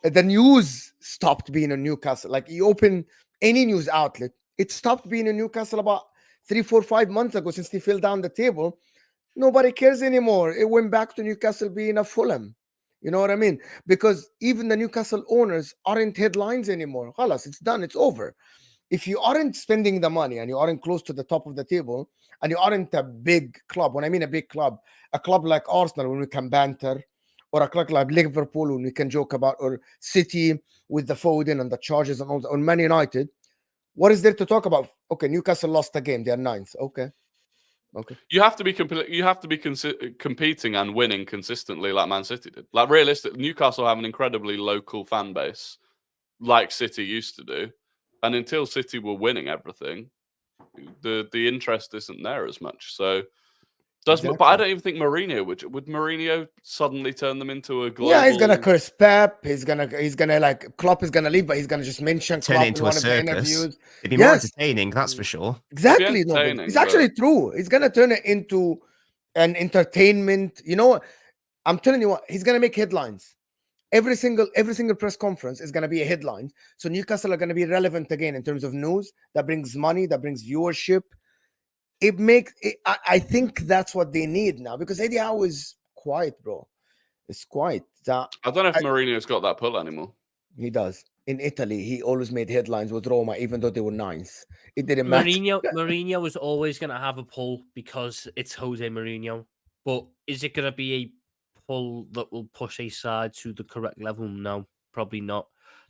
The news stopped being a Newcastle. Like you open any news outlet, it stopped being a Newcastle about 3, 4, 5 months ago since they fell down the table. Nobody cares anymore. It went back to Newcastle being a Fulham. You know what I mean? Because even the Newcastle owners aren't headlines anymore. Halas, it's done. It's over. If you aren't spending the money and you aren't close to the top of the table and you aren't a big club, when I mean a big club, a club like Arsenal when we can banter, or a club like Liverpool when we can joke about, or City with the Foden and the charges and all that, or Man United, what is there to talk about? Okay, Newcastle lost the game. They're 9th. Okay. You have to be competing and winning consistently, like Man City did. Like realistically, Newcastle have an incredibly local fan base, like City used to do. And until City were winning everything, the interest isn't there as much. So, but I don't even think Mourinho would Mourinho suddenly turn them into a global. Yeah, he's gonna curse Pep. He's gonna like Klopp is gonna leave, but he's gonna just mention turn Klopp into a circus. It'd be more entertaining, that's for sure. Exactly, it's actually true. He's gonna turn it into an entertainment. You know what? I'm telling you what. He's gonna make headlines. Every single press conference is gonna be a headline. So Newcastle are gonna be relevant again in terms of news. That brings money. That brings viewership. I think that's what they need now because Eddie Howe is quiet, bro. It's quiet. That I don't know if Mourinho's got that pull anymore. He does. In Italy, he always made headlines with Roma, even though they were ninth. It didn't matter. Mourinho was always going to have a pull because it's Jose Mourinho. But is it going to be a pull that will push a side to the correct level? No, probably not.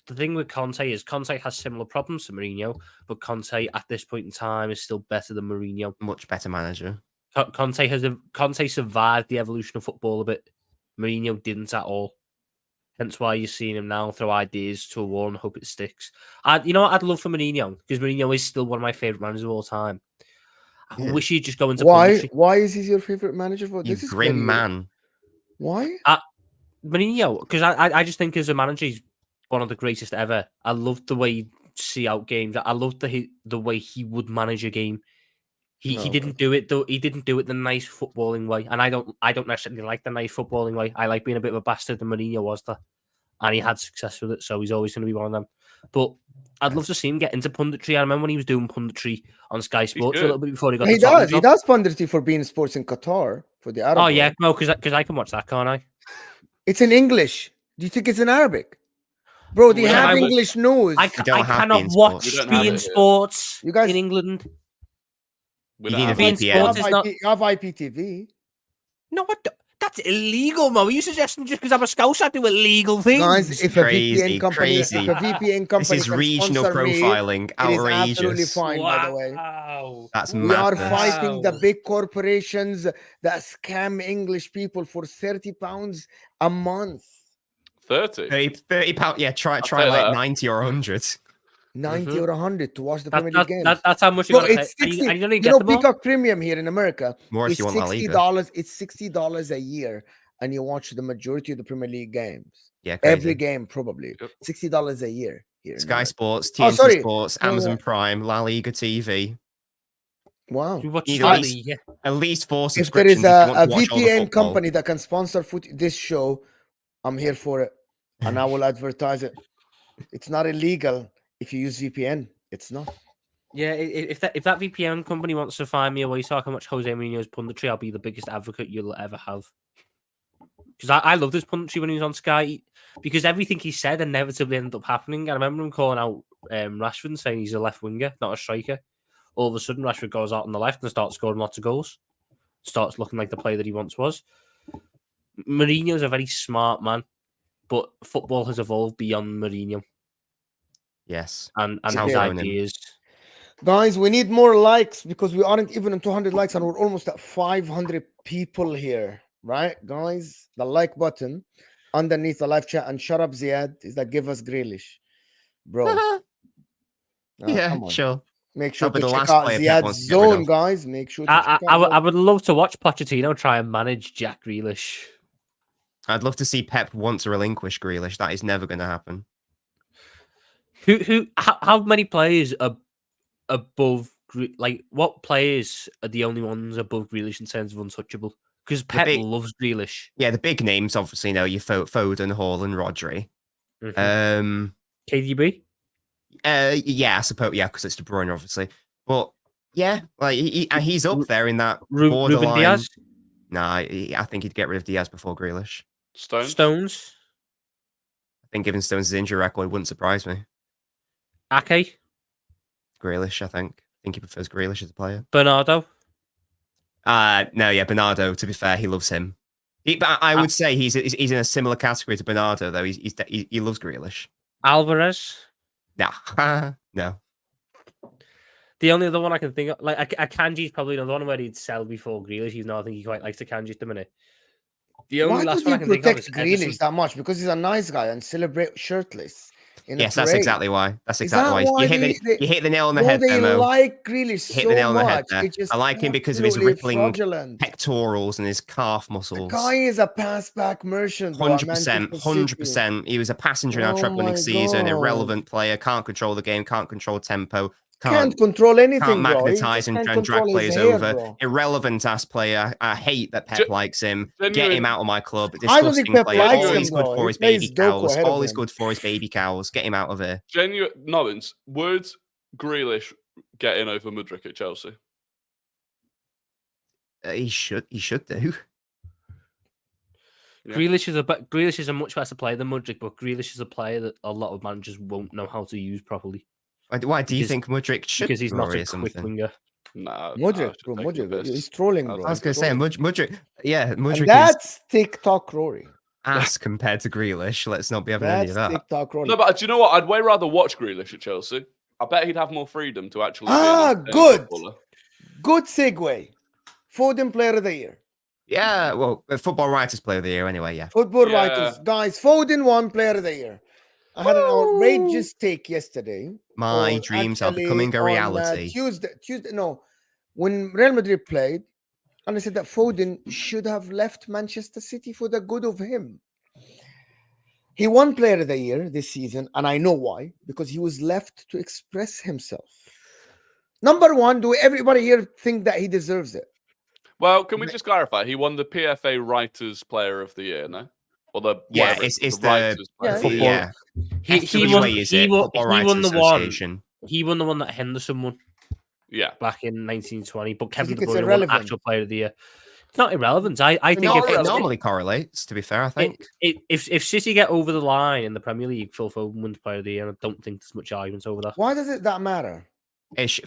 The thing with Conte is Conte has similar problems to Mourinho, but Conte at this point in time is still better than Mourinho. Much better manager. Conte survived the evolution of football a bit. Mourinho didn't at all. Hence why you're seeing him now throw ideas to a wall and hope it sticks. You know what I'd love for Mourinho? Because Mourinho is still one of my favourite managers of all time. I wish he'd just go into punditry. Why is he your favourite manager? This is grim man. Why? Mourinho, because I just think as a manager, he's one of the greatest ever. I loved the way he see out games. I loved the way he would manage a game. He didn't do it though. He didn't do it the nice footballing way, and I don't necessarily like the nice footballing way. I like being a bit of a bastard, and Mourinho was that, and he had success with it, so he's always going to be one of them. But I'd love to see him get into punditry. I remember when he was doing punditry on Sky Sports a little bit before he got. He does punditry for being sports in Qatar for the Arab. Oh yeah, no, because I can watch that, can't I? It's in English. Do you think it's in Arabic? Bro, they have English news. I cannot watch beIN Sports in England. You need a VPN. You have IPTV. No, that's illegal, Mo. Are you suggesting just because I'm a Scouse I do illegal things? Guys, if a VPN company this is regional profiling. Outrageous. It is absolutely fine, by the way. That's we are fighting the big corporations that scam English people for £30 a month. 30 pounds. Yeah, try like 90 or 100. 90 or 100 to watch the Premier League games. That's how much you got. It's 60. You know, Peacock Premium here in America. More if you want $60. It's $60 a year, and you watch the majority of the Premier League games. Yeah, crazy. Every game probably $60 a year here. Sky Sports, TNT Sports, Amazon Prime, La Liga TV. Wow, at least 4 subscriptions. If there is a VPN company that can sponsor this show, I'm here for it, and I will advertise it. It's not illegal. If you use VPN, it's not. Yeah, if that VPN company wants to find me a way so I can watch Jose Mourinho's punditry, I'll be the biggest advocate you'll ever have. Because I love this punditry when he was on Sky, because everything he said inevitably ended up happening. I remember him calling out Rashford and saying he's a left winger, not a striker. All of a sudden, Rashford goes out on the left and starts scoring lots of goals. Starts looking like the player that he once was. Mourinho's a very smart man, but football has evolved beyond Mourinho. Yes. And his ideas. Guys, we need more likes because we aren't even on 200 likes and we're almost at 500 people here. Right, guys? The like button underneath the live chat, and shut up, Ziad. Is that give us Grealish? Bro. Yeah, sure. Make sure to check out Ziad's zone, guys. Make sure to I would love to watch Pochettino try and manage Jack Grealish. I'd love to see Pep want to relinquish Grealish. That is never going to happen. How many players are above, like, what players are the only ones above Grealish in terms of untouchable? Because Pep loves Grealish. Yeah, the big names, obviously, your Foden, Haaland, Rodri. KDB? Yeah, I suppose, because it's De Bruyne, obviously. But, yeah, like he's up there in that borderline. Ruben Diaz? Nah, I think he'd get rid of Diaz before Grealish. Stones? I think given Stones' injury record, wouldn't surprise me. Ake? Grealish, I think. I think he prefers Grealish as a player. Bernardo? Bernardo, to be fair, he loves him. But I would say he's in a similar category to Bernardo, though. He loves Grealish. Alvarez? Nah. No. The only other one I can think of, like, Akanji's probably another one where he'd sell before Grealish, even though I think he quite likes Akanji at the minute. The only last one I can think of is Grealish that much because he's a nice guy and celebrate shirtless. Yes, that's exactly why. You hit the nail on the head. They like Grealish so hit the nail on the head much. there. I like him because of his rippling pectorals and his calf muscles. The guy is a pass-back merchant. 100%. He was a passenger in our treble season. Irrelevant player. Can't control the game. Can't control tempo. Can't control anything, can't magnetize and drag players over. Bro. Irrelevant ass player. I hate that Pep likes him. Get him out of my club. I don't think Pep likes him. All he's good for is baby cows. All he's good for is baby cows. Get him out of here. Genuine Nobbins, would Grealish get in over Mudryk at Chelsea? He should do. Yeah. Grealish is a much better player than Mudryk, but Grealish is a player that a lot of managers won't know how to use properly. Why do you think Mudryk should? Because he's not a quick winger. No, Mudryk, bro, Mudryk, he's trolling, bro. I was going to say Mudryk. Yeah, Mudryk. And that's TikTok Rory. Ass compared to Grealish. Let's not be having any of that. TikTok Rory. No, but do you know what? I'd way rather watch Grealish at Chelsea. I bet he'd have more freedom to actually. Good. Good segue. Foden Player of the Year. Yeah, well, Football Writers Player of the Year anyway, yeah. Football Writers. Guys, Foden won Player of the Year. I had an outrageous take yesterday. My dreams are becoming a reality. Tuesday, no. When Real Madrid played, and I said that Foden should have left Manchester City for the good of him. He won Player of the Year this season, and I know why. Because he was left to express himself. Number one, do everybody here think that he deserves it? Well, can we just clarify? He won the PFA Writers Player of the Year, no? Or the it's the Writers Player of the the Year. He won the one that Henderson won. Yeah, back in 1920. But Kevin De Bruyne won actual Player of the Year. It's not irrelevant. I think it normally correlates. To be fair, I think if City get over the line in the Premier League, Phil Foden wins Player of the Year. I don't think there's much argument over that. Why does that matter?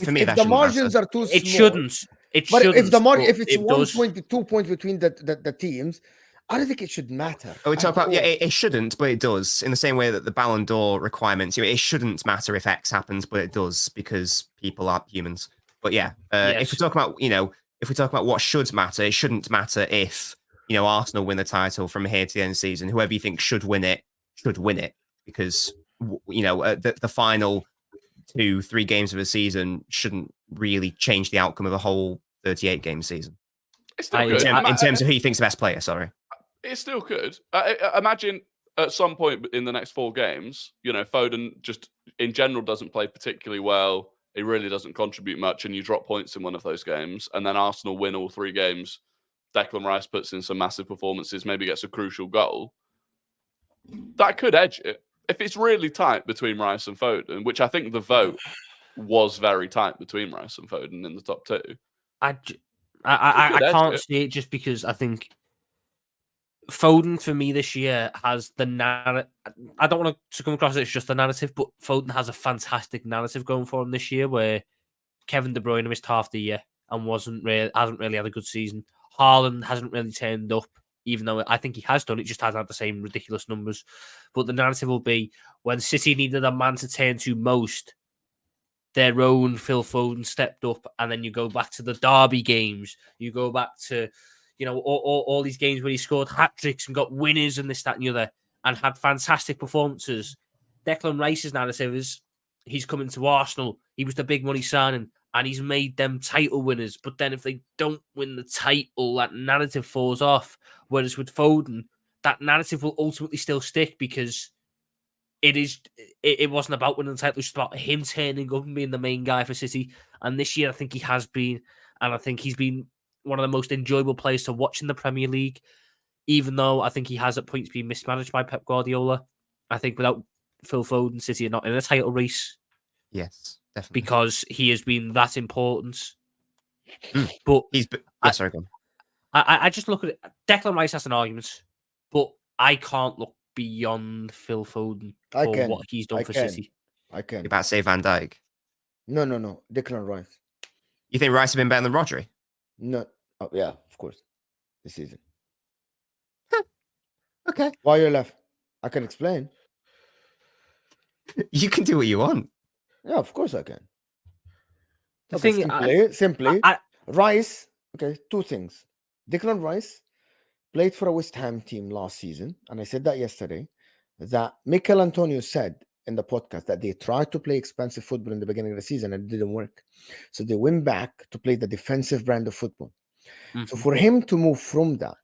For me, if the margins are too small, it shouldn't. If it's 1.2 points between the teams, I don't think it should matter. We talk about it shouldn't, but it does. In the same way that the Ballon d'Or requirements, it shouldn't matter if X happens, but it does because people are humans. But if we talk about if we talk about what should matter, it shouldn't matter if Arsenal win the title from here to the end of the season. Whoever you think should win it because the final 2-3 games of a season shouldn't really change the outcome of a whole 38-game season. It's still good. In terms of who you think's the best player, sorry. It's still good. Imagine at some point in the next 4 games, Foden just in general doesn't play particularly well. He really doesn't contribute much, and you drop points in one of those games, and then Arsenal win all 3 games. Declan Rice puts in some massive performances, maybe gets a crucial goal. That could edge it. If it's really tight between Rice and Foden, which I think the vote was very tight between Rice and Foden in the top 2. I can't see it just because I think Foden for me this year has the narrative. I don't want to come across as it's just the narrative, but Foden has a fantastic narrative going for him this year where Kevin De Bruyne missed half the year and hasn't really had a good season. Haaland hasn't really turned up, even though I think he has done. It just hasn't had the same ridiculous numbers. But the narrative will be when City needed a man to turn to most, their own Phil Foden stepped up, and then you go back to the derby games. You go back to all these games where he scored hat-tricks and got winners and this, that, and the other, and had fantastic performances. Declan Rice's narrative is he's coming to Arsenal. He was the big money signing, and he's made them title winners. But then if they don't win the title, that narrative falls off. Whereas with Foden, that narrative will ultimately still stick because it wasn't about winning the title. It was just about him turning up and being the main guy for City. And this year, I think he has been, and I think he's been one of the most enjoyable players to watch in the Premier League, even though I think he has at points been mismanaged by Pep Guardiola. I think without Phil Foden, City are not in a title race. Yes, definitely. Because he has been that important. But sorry, go on. I just look at it. Declan Rice has an argument, but I can't look beyond Phil Foden for what he's done for City. I can. You're about to say Van Dijk? No. Declan Rice. You think Rice has been better than Rodri? No. Oh, yeah, of course. This season. Okay. Why you left? I can explain. You can do what you want. Yeah, of course I can. Simply, Rice. Okay, 2 things. Declan Rice played for a West Ham team last season, and I said that yesterday, that Mikel Antonio said in the podcast that they tried to play expensive football in the beginning of the season and it didn't work. So they went back to play the defensive brand of football. Mm-hmm. So for him to move from that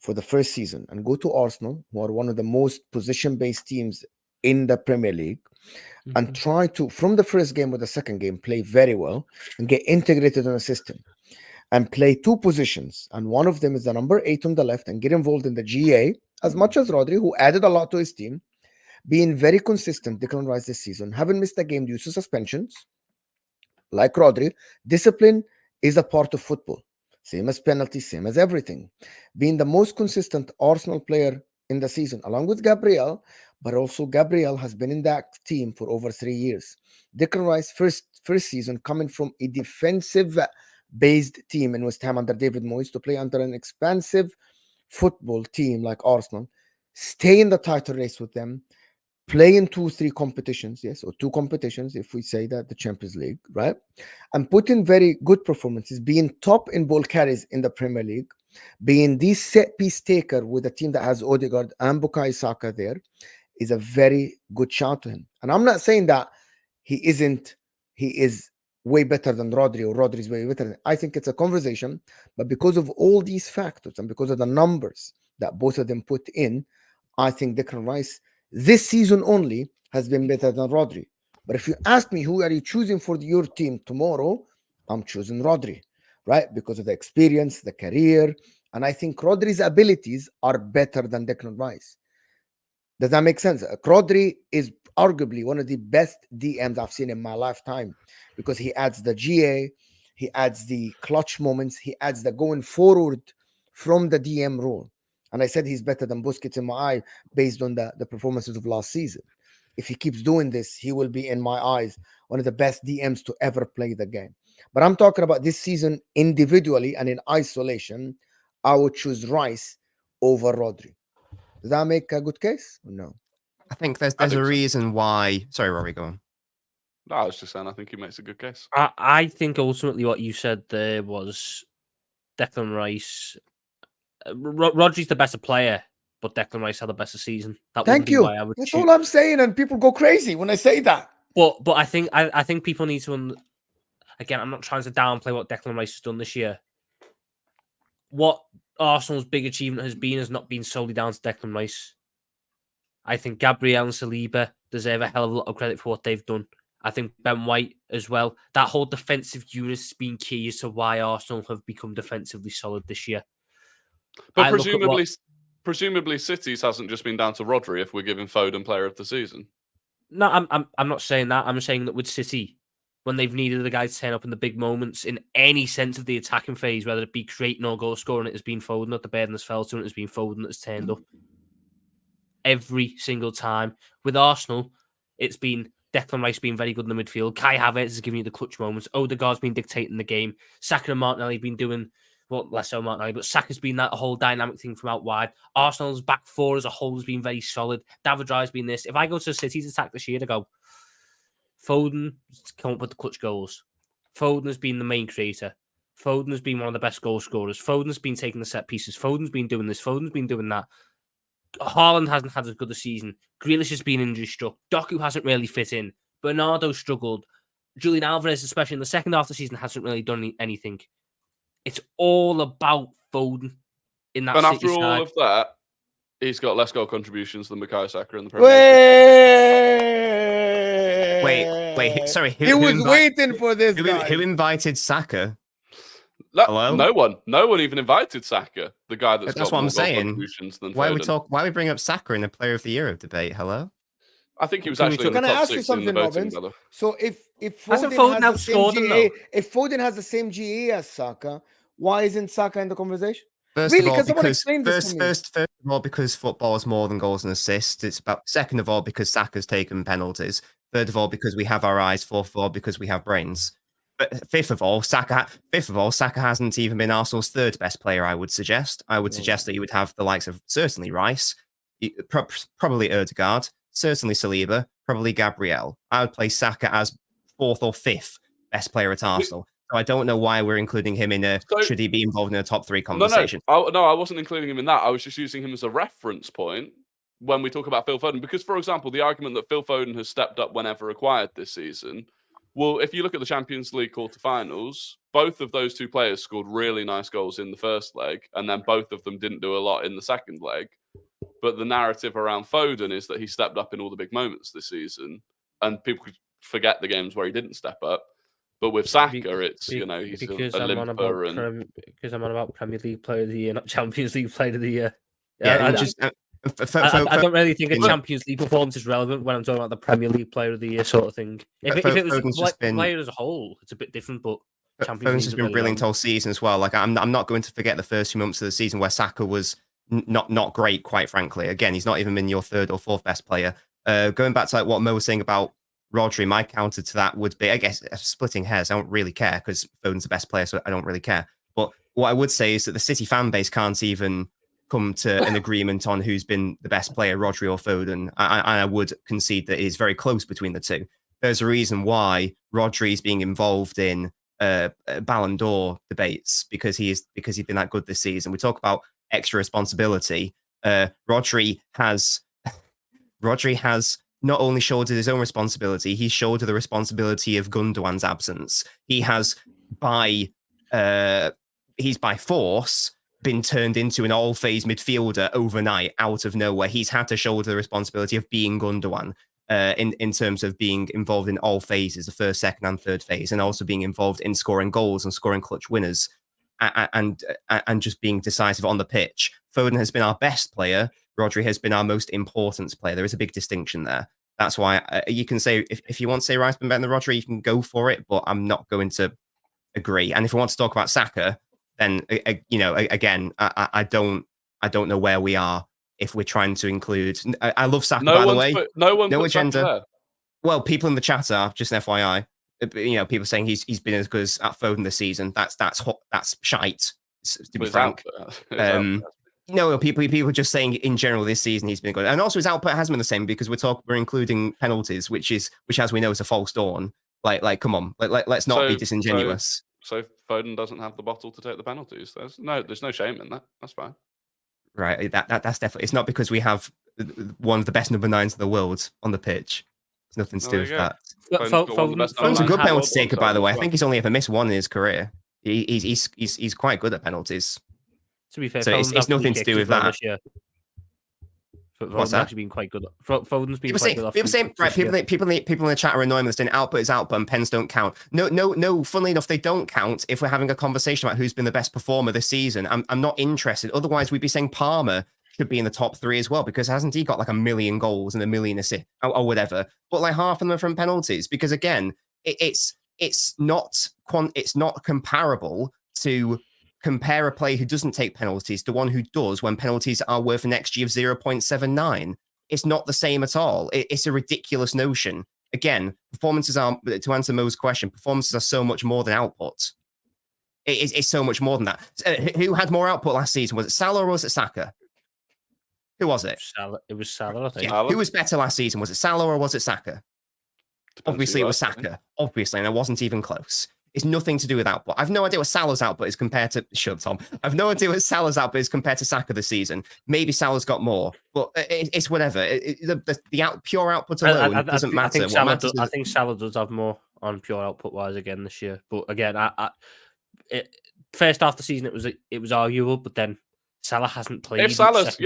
for the first season and go to Arsenal, who are one of the most position-based teams in the Premier League, and try to, from the first game or the second game, play very well and get integrated in a system and play 2 positions. And one of them is the number 8 on the left and get involved in the GA as much as Rodri, who added a lot to his team, being very consistent. Declan Rice this season, haven't missed a game due to suspensions. Like Rodri, discipline is a part of football. same as penalties, same as everything. Being the most consistent Arsenal player in the season, along with Gabriel, but also Gabriel has been in that team for over 3 years. Declan Rice, first season coming from a defensive-based team in West Ham under David Moyes to play under an expansive football team like Arsenal, stay in the title race with them, play in 2-3 competitions, yes, or 2 competitions, if we say that, the Champions League, right? And put in very good performances, being top in ball carries in the Premier League, being the set piece taker with a team that has Odegaard and Bukayo Saka there, is a very good shout to him. And I'm not saying that he is way better than Rodri or Rodri is way better. I think it's a conversation, but because of all these factors and because of the numbers that both of them put in, I think Declan Rice this season only has been better than Rodri. But if you ask me who are you choosing for your team tomorrow, I'm choosing Rodri, right? Because of the experience, the career, and I think Rodri's abilities are better than Declan Rice. Does that make sense? Rodri is arguably one of the best DMs I've seen in my lifetime because he adds the GA, he adds the clutch moments, he adds the going forward from the DM role. And I said he's better than Busquets in my eye based on the performances of last season. If he keeps doing this, he will be, in my eyes, one of the best DMs to ever play the game. But I'm talking about this season individually and in isolation. I would choose Rice over Rodri. Does that make a good case or no? I think there's a reason why. Sorry, Rory, go on. No, I was just saying I think he makes a good case. I think ultimately what you said there was Declan Rice. Rodri's the better player, but Declan Rice had the better season. Thank you. That's all I'm saying, and people go crazy when I say that. But I think people need to. Again, I'm not trying to downplay what Declan Rice has done this year. What Arsenal's big achievement has not been solely down to Declan Rice. I think Gabriel and Saliba deserve a hell of a lot of credit for what they've done. I think Ben White as well. That whole defensive unit has been key as to why Arsenal have become defensively solid this year. But presumably City's hasn't just been down to Rodri if we're giving Foden Player of the Season. No, I'm not saying that. I'm saying that with City, when they've needed the guy to turn up in the big moments in any sense of the attacking phase, whether it be creating or goal scoring, it has been Foden at the burden has fell to, and it has been Foden that's turned up every single time. With Arsenal, it's been Declan Rice being very good in the midfield. Kai Havertz is giving you the clutch moments. Odegaard's been dictating the game. Saka and Martinelli have been doing, well, less so Martinelli, but Saka's been that whole dynamic thing from out wide. Arsenal's back four as a whole has been very solid. David Raya's been this. If I go to City's attack this year, I go, Foden come up with the clutch goals. Foden has been the main creator. Foden has been one of the best goal scorers. Foden's been taking the set pieces. Foden's been doing this. Foden's been doing that. Haaland hasn't had as good a season. Grealish has been injury struck. Doku hasn't really fit in. Bernardo struggled. Julian Alvarez, especially in the second half of the season, hasn't really done anything. It's all about Foden in that. And City after all side. of that, he's got less goal contributions than Bukayo Saka in the Premier League. Wait, sorry. He was waiting for this guy. Who invited Saka? Hello? No one even invited Saka. The guy that's got what I'm more saying. Contributions than Why Foden. Why are we bring up Saka in the Player of the Year debate? Hello. I think he was actually in the top 6 in the voting, brother. So if Foden has the same GA, if Foden has the same GA as Saka, why isn't Saka in the conversation? First of all, because football is more than goals and assists. It's about. Second of all, because Saka's taken penalties. Third of all, because we have our eyes. Fourth of all, because we have brains. But fifth of all, Saka hasn't even been Arsenal's third best player. I would suggest. Suggest that you would have the likes of certainly Rice, probably Odegaard, certainly Saliba, probably Gabriel. I would place Saka as fourth or fifth best player at Arsenal. So I don't know why we're including him in should he be involved in a top 3 conversation. No, I wasn't including him in that. I was just using him as a reference point when we talk about Phil Foden. Because, for example, the argument that Phil Foden has stepped up whenever required this season. Well, if you look at the Champions League quarterfinals, both of those two players scored really nice goals in the first leg, and then both of them didn't do a lot in the second leg. But the narrative around Foden is that he stepped up in all the big moments this season, and people could forget the games where he didn't step up. But with Saka, it's, he's because a limper. Because I'm on about Premier League Player of the Year, not Champions League Player of the Year. Yeah, I don't really think a Champions League performance is relevant when I'm talking about the Premier League Player of the Year sort of thing. If it was player as a whole, it's a bit different. But Champions League has been brilliant all season as well. Like I'm not going to forget the first few months of the season where Saka was not great, quite frankly. Again, he's not even been your third or fourth best player. Going back to like what Mo was saying about Rodri, my counter to that would be, I guess, splitting hairs. I don't really care because Foden's the best player, so I don't really care. But what I would say is that the City fan base can't even come to an agreement on who's been the best player, Rodri or Foden. I would concede that it is very close between the two. There's a reason why Rodri is being involved in Ballon d'Or debates because he's been that good this season. We talk about extra responsibility. Rodri has not only shouldered his own responsibility, he's shouldered the responsibility of Gundogan's absence. He's by force been turned into an all-phase midfielder overnight out of nowhere. He's had to shoulder the responsibility of being Gundogan in terms of being involved in all phases, the first, second, and third phase, and also being involved in scoring goals and scoring clutch winners and just being decisive on the pitch. Foden has been our best player. Rodri has been our most important player. There is a big distinction there. That's why you can say, if you want to say Rice's been better than Rodri, you can go for it, but I'm not going to agree. And if we want to talk about Saka, then, again, I don't know where we are if we're trying to include... I love Saka, by the way. No agenda. Well, people in the chat are, just an FYI, people saying he's been as good as at Foden this season. That's shite, to be frank. No, people just saying in general this season he's been good, and also his output has been the same because we're including penalties, which as we know is a false dawn. Like come on, let's not be disingenuous. So Foden doesn't have the bottle to take the penalties. There's no shame in that. That's fine. Right, that's definitely. It's not because we have one of the best number 9s in the world on the pitch. It's nothing to do with that. Foden's a good penalty taker, by the way. I think he's only ever missed one in his career. He's quite good at penalties. To be fair, so it's nothing to do with that. Foden's actually been quite good. Foden's been quite good. People saying, right? People in the chat are annoying us saying output is output and pens don't count. No. Funnily enough, they don't count if we're having a conversation about who's been the best performer this season. I'm not interested. Otherwise, we'd be saying Palmer should be in the top 3 as well because hasn't he got like 1 million goals and 1 million assists or whatever? But like half of them are from penalties because again, it's not comparable to compare a player who doesn't take penalties to one who does when penalties are worth an XG of 0.79. It's not the same at all. It's a ridiculous notion. Again, performances are, to answer Mo's question, performances are so much more than output. It's so much more than that. Who had more output last season? Was it Salah or was it Saka? Who was it? Salah. It was Salah, I think. Yeah. Who was better last season? Was it Salah or was it Saka? Obviously, it was Saka. Obviously, and it wasn't even close. It's nothing to do with output. I've no idea what Salah's output is compared to... Shut up, Tom. I've no idea what Salah's output is compared to Saka this season. Maybe Salah's got more, but it's whatever. The pure output alone doesn't matter. I think Salah does have more on pure output-wise again this year. But again, first half of the season, it was arguable, but then Salah hasn't played. If Salah's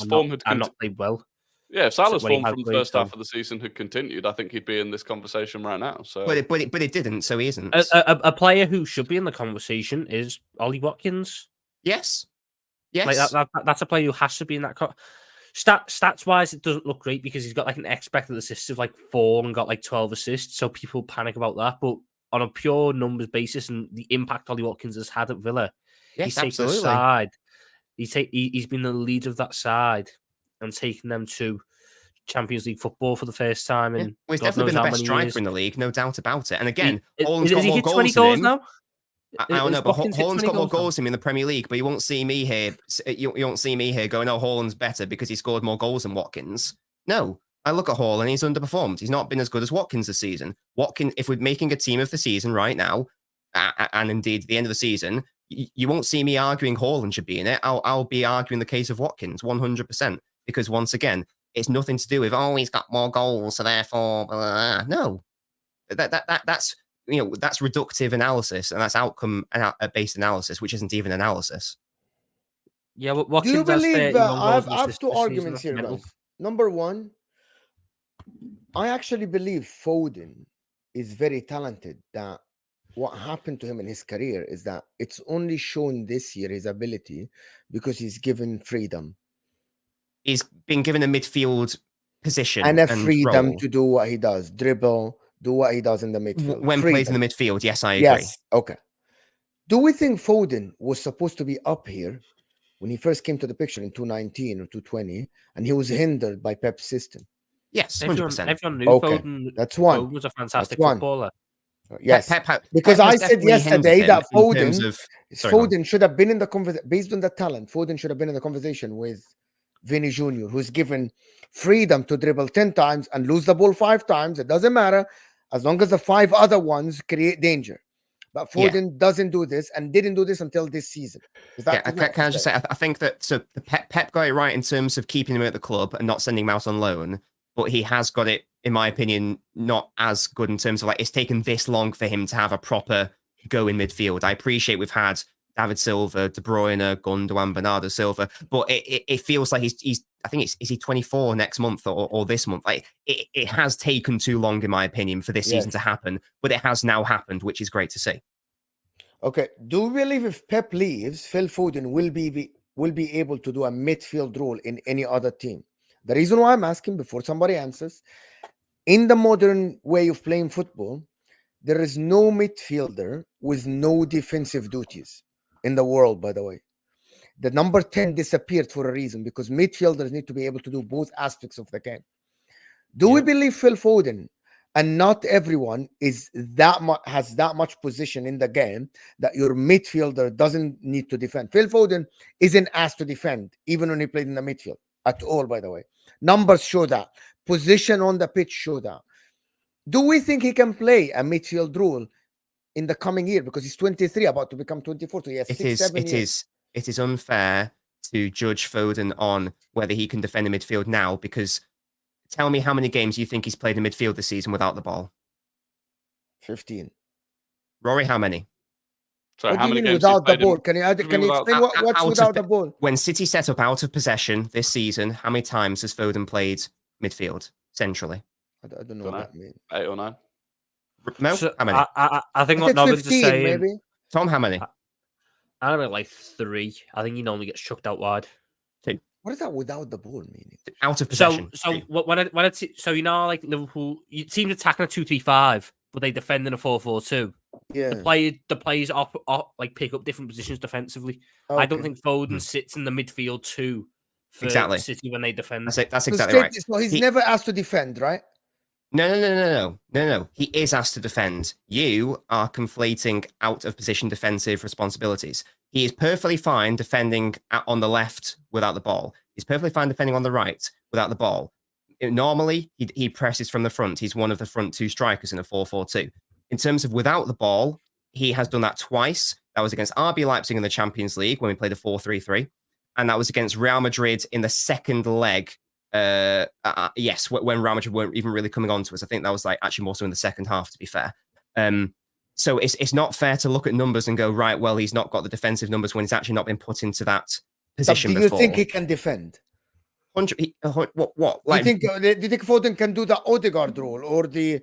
form had not played well. Yeah, if Salah's form from the first half of the season had continued, I think he'd be in this conversation right now. So, but it didn't, so he isn't. A player who should be in the conversation is Ollie Watkins. Yes. Like that's a player who has to be in that. Stats wise, it doesn't look great because he's got like an expected assists of like 4 and got like 12 assists, so people panic about that. But on a pure numbers basis and the impact Ollie Watkins has had at Villa, yes, he's taken the side. He's been the lead of that side and taking them to Champions League football for the first time. And he's definitely been the best striker in the league, no doubt about it. And again, Haaland's got more goals than him. Now? I don't know, but Haaland's got more goals than him in the Premier League. But you won't see me here. You won't see me here going, "Oh, Haaland's better because he scored more goals than Watkins." No, I look at Haaland; he's underperformed. He's not been as good as Watkins this season. Watkins, if we're making a team of the season right now, and indeed the end of the season, you won't see me arguing Haaland should be in it. I'll be arguing the case of Watkins 100%. Because once again, it's nothing to do with he's got more goals, so therefore blah, blah. No. That's that's reductive analysis and that's outcome based analysis, which isn't even analysis. Yeah, what do you believe I have 2 arguments here, guys. Number 1, I actually believe Foden is very talented. That what happened to him in his career is that it's only shown this year his ability because he's given freedom. He's been given a midfield position and a freedom role to do what he does, dribble, do what he does in the midfield. When plays in the midfield, yes, I agree. Yes, okay. Do we think Foden was supposed to be up here when he first came to the picture in 2019 or 2020, and he was hindered by Pep's system? Yes, 100%. Everyone knew Foden. That's one. Foden was a fantastic footballer. Yes, because I said yesterday that Foden should have been in the conversation based on the talent. Foden should have been in the conversation with Vini Jr., who's given freedom to dribble 10 times and lose the ball 5 times. It doesn't matter as long as the 5 other ones create danger. But Foden doesn't do this and didn't do this until this season. Can I just say, I think that the Pep got it right in terms of keeping him at the club and not sending him out on loan, but he has got it, in my opinion, not as good in terms of like it's taken this long for him to have a proper go in midfield. I appreciate we've had David Silva, De Bruyne, Gundogan, Bernardo Silva, but it feels like he's I think is he 24 next month or this month? Like it has taken too long, in my opinion, for this season to happen, but it has now happened, which is great to see. Okay, do we believe if Pep leaves, Phil Foden will be able to do a midfield role in any other team? The reason why I'm asking before somebody answers, in the modern way of playing football, there is no midfielder with no defensive duties in the world, by the way. The number 10 disappeared for a reason, because midfielders need to be able to do both aspects of the game. Do we believe Phil Foden, and not everyone has that much position in the game, that your midfielder doesn't need to defend? Phil Foden isn't asked to defend, even when he played in the midfield at all, by the way. Numbers show that. Position on the pitch show that. Do we think he can play a midfield role in the coming year? Because he's 23, about to become 24, so he has 6-7 years. It is unfair to judge Foden on whether he can defend the midfield now, because tell me how many games you think he's played in midfield this season without the ball? 15. Rory, how many? So how many games without the ball? Can you explain what's without the ball? When City set up out of possession this season, how many times has Foden played midfield centrally? I don't know what that means. 8 or 9. No, so how many? I think what Nobbins is saying. Maybe. Tom, how many? I don't know, like 3. I think he normally gets chucked out wide. 2. What is that without the ball meaning? Out of possession. So you know, like Liverpool, teams attacking a 2-3-5, but they defend in a 4-4-2. Yeah, the players like pick up different positions defensively. Okay. I don't think Foden sits in the midfield too for City when they defend. That's exactly right. So he's never asked to defend, right? No. He is asked to defend. You are conflating out of position defensive responsibilities. He is perfectly fine defending on the left without the ball. He's perfectly fine defending on the right without the ball. Normally, he presses from the front. He's one of the front 2 strikers in a 4-4-2. In terms of without the ball, he has done that twice. That was against RB Leipzig in the Champions League when we played a 4-3-3. And that was against Real Madrid in the second leg. Yes, when Real Madrid weren't even really coming on to us. I think that was like actually more so in the second half, to be fair. So it's not fair to look at numbers and go, right, well, he's not got the defensive numbers when he's actually not been put into that position before. Do you think he can defend? What? Like, do you think Foden can do the Odegaard role or the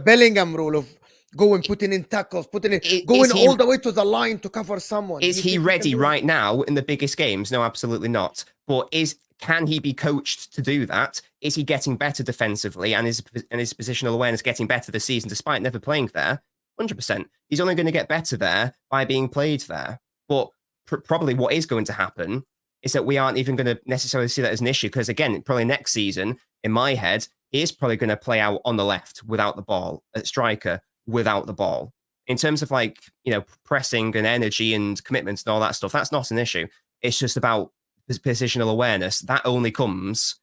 Bellingham role of going, putting in tackles, going all the way to the line to cover someone? Is he ready right now in the biggest games? No, absolutely not. But can he be coached to do that? Is he getting better defensively and his positional awareness getting better this season, despite never playing there? 100%. He's only going to get better there by being played there. But probably what is going to happen is that we aren't even going to necessarily see that as an issue, because again, probably next season, in my head, he is probably going to play out on the left without the ball, at striker without the ball. In terms of like, pressing and energy and commitment and all that stuff, that's not an issue. It's just about his positional awareness. That only comes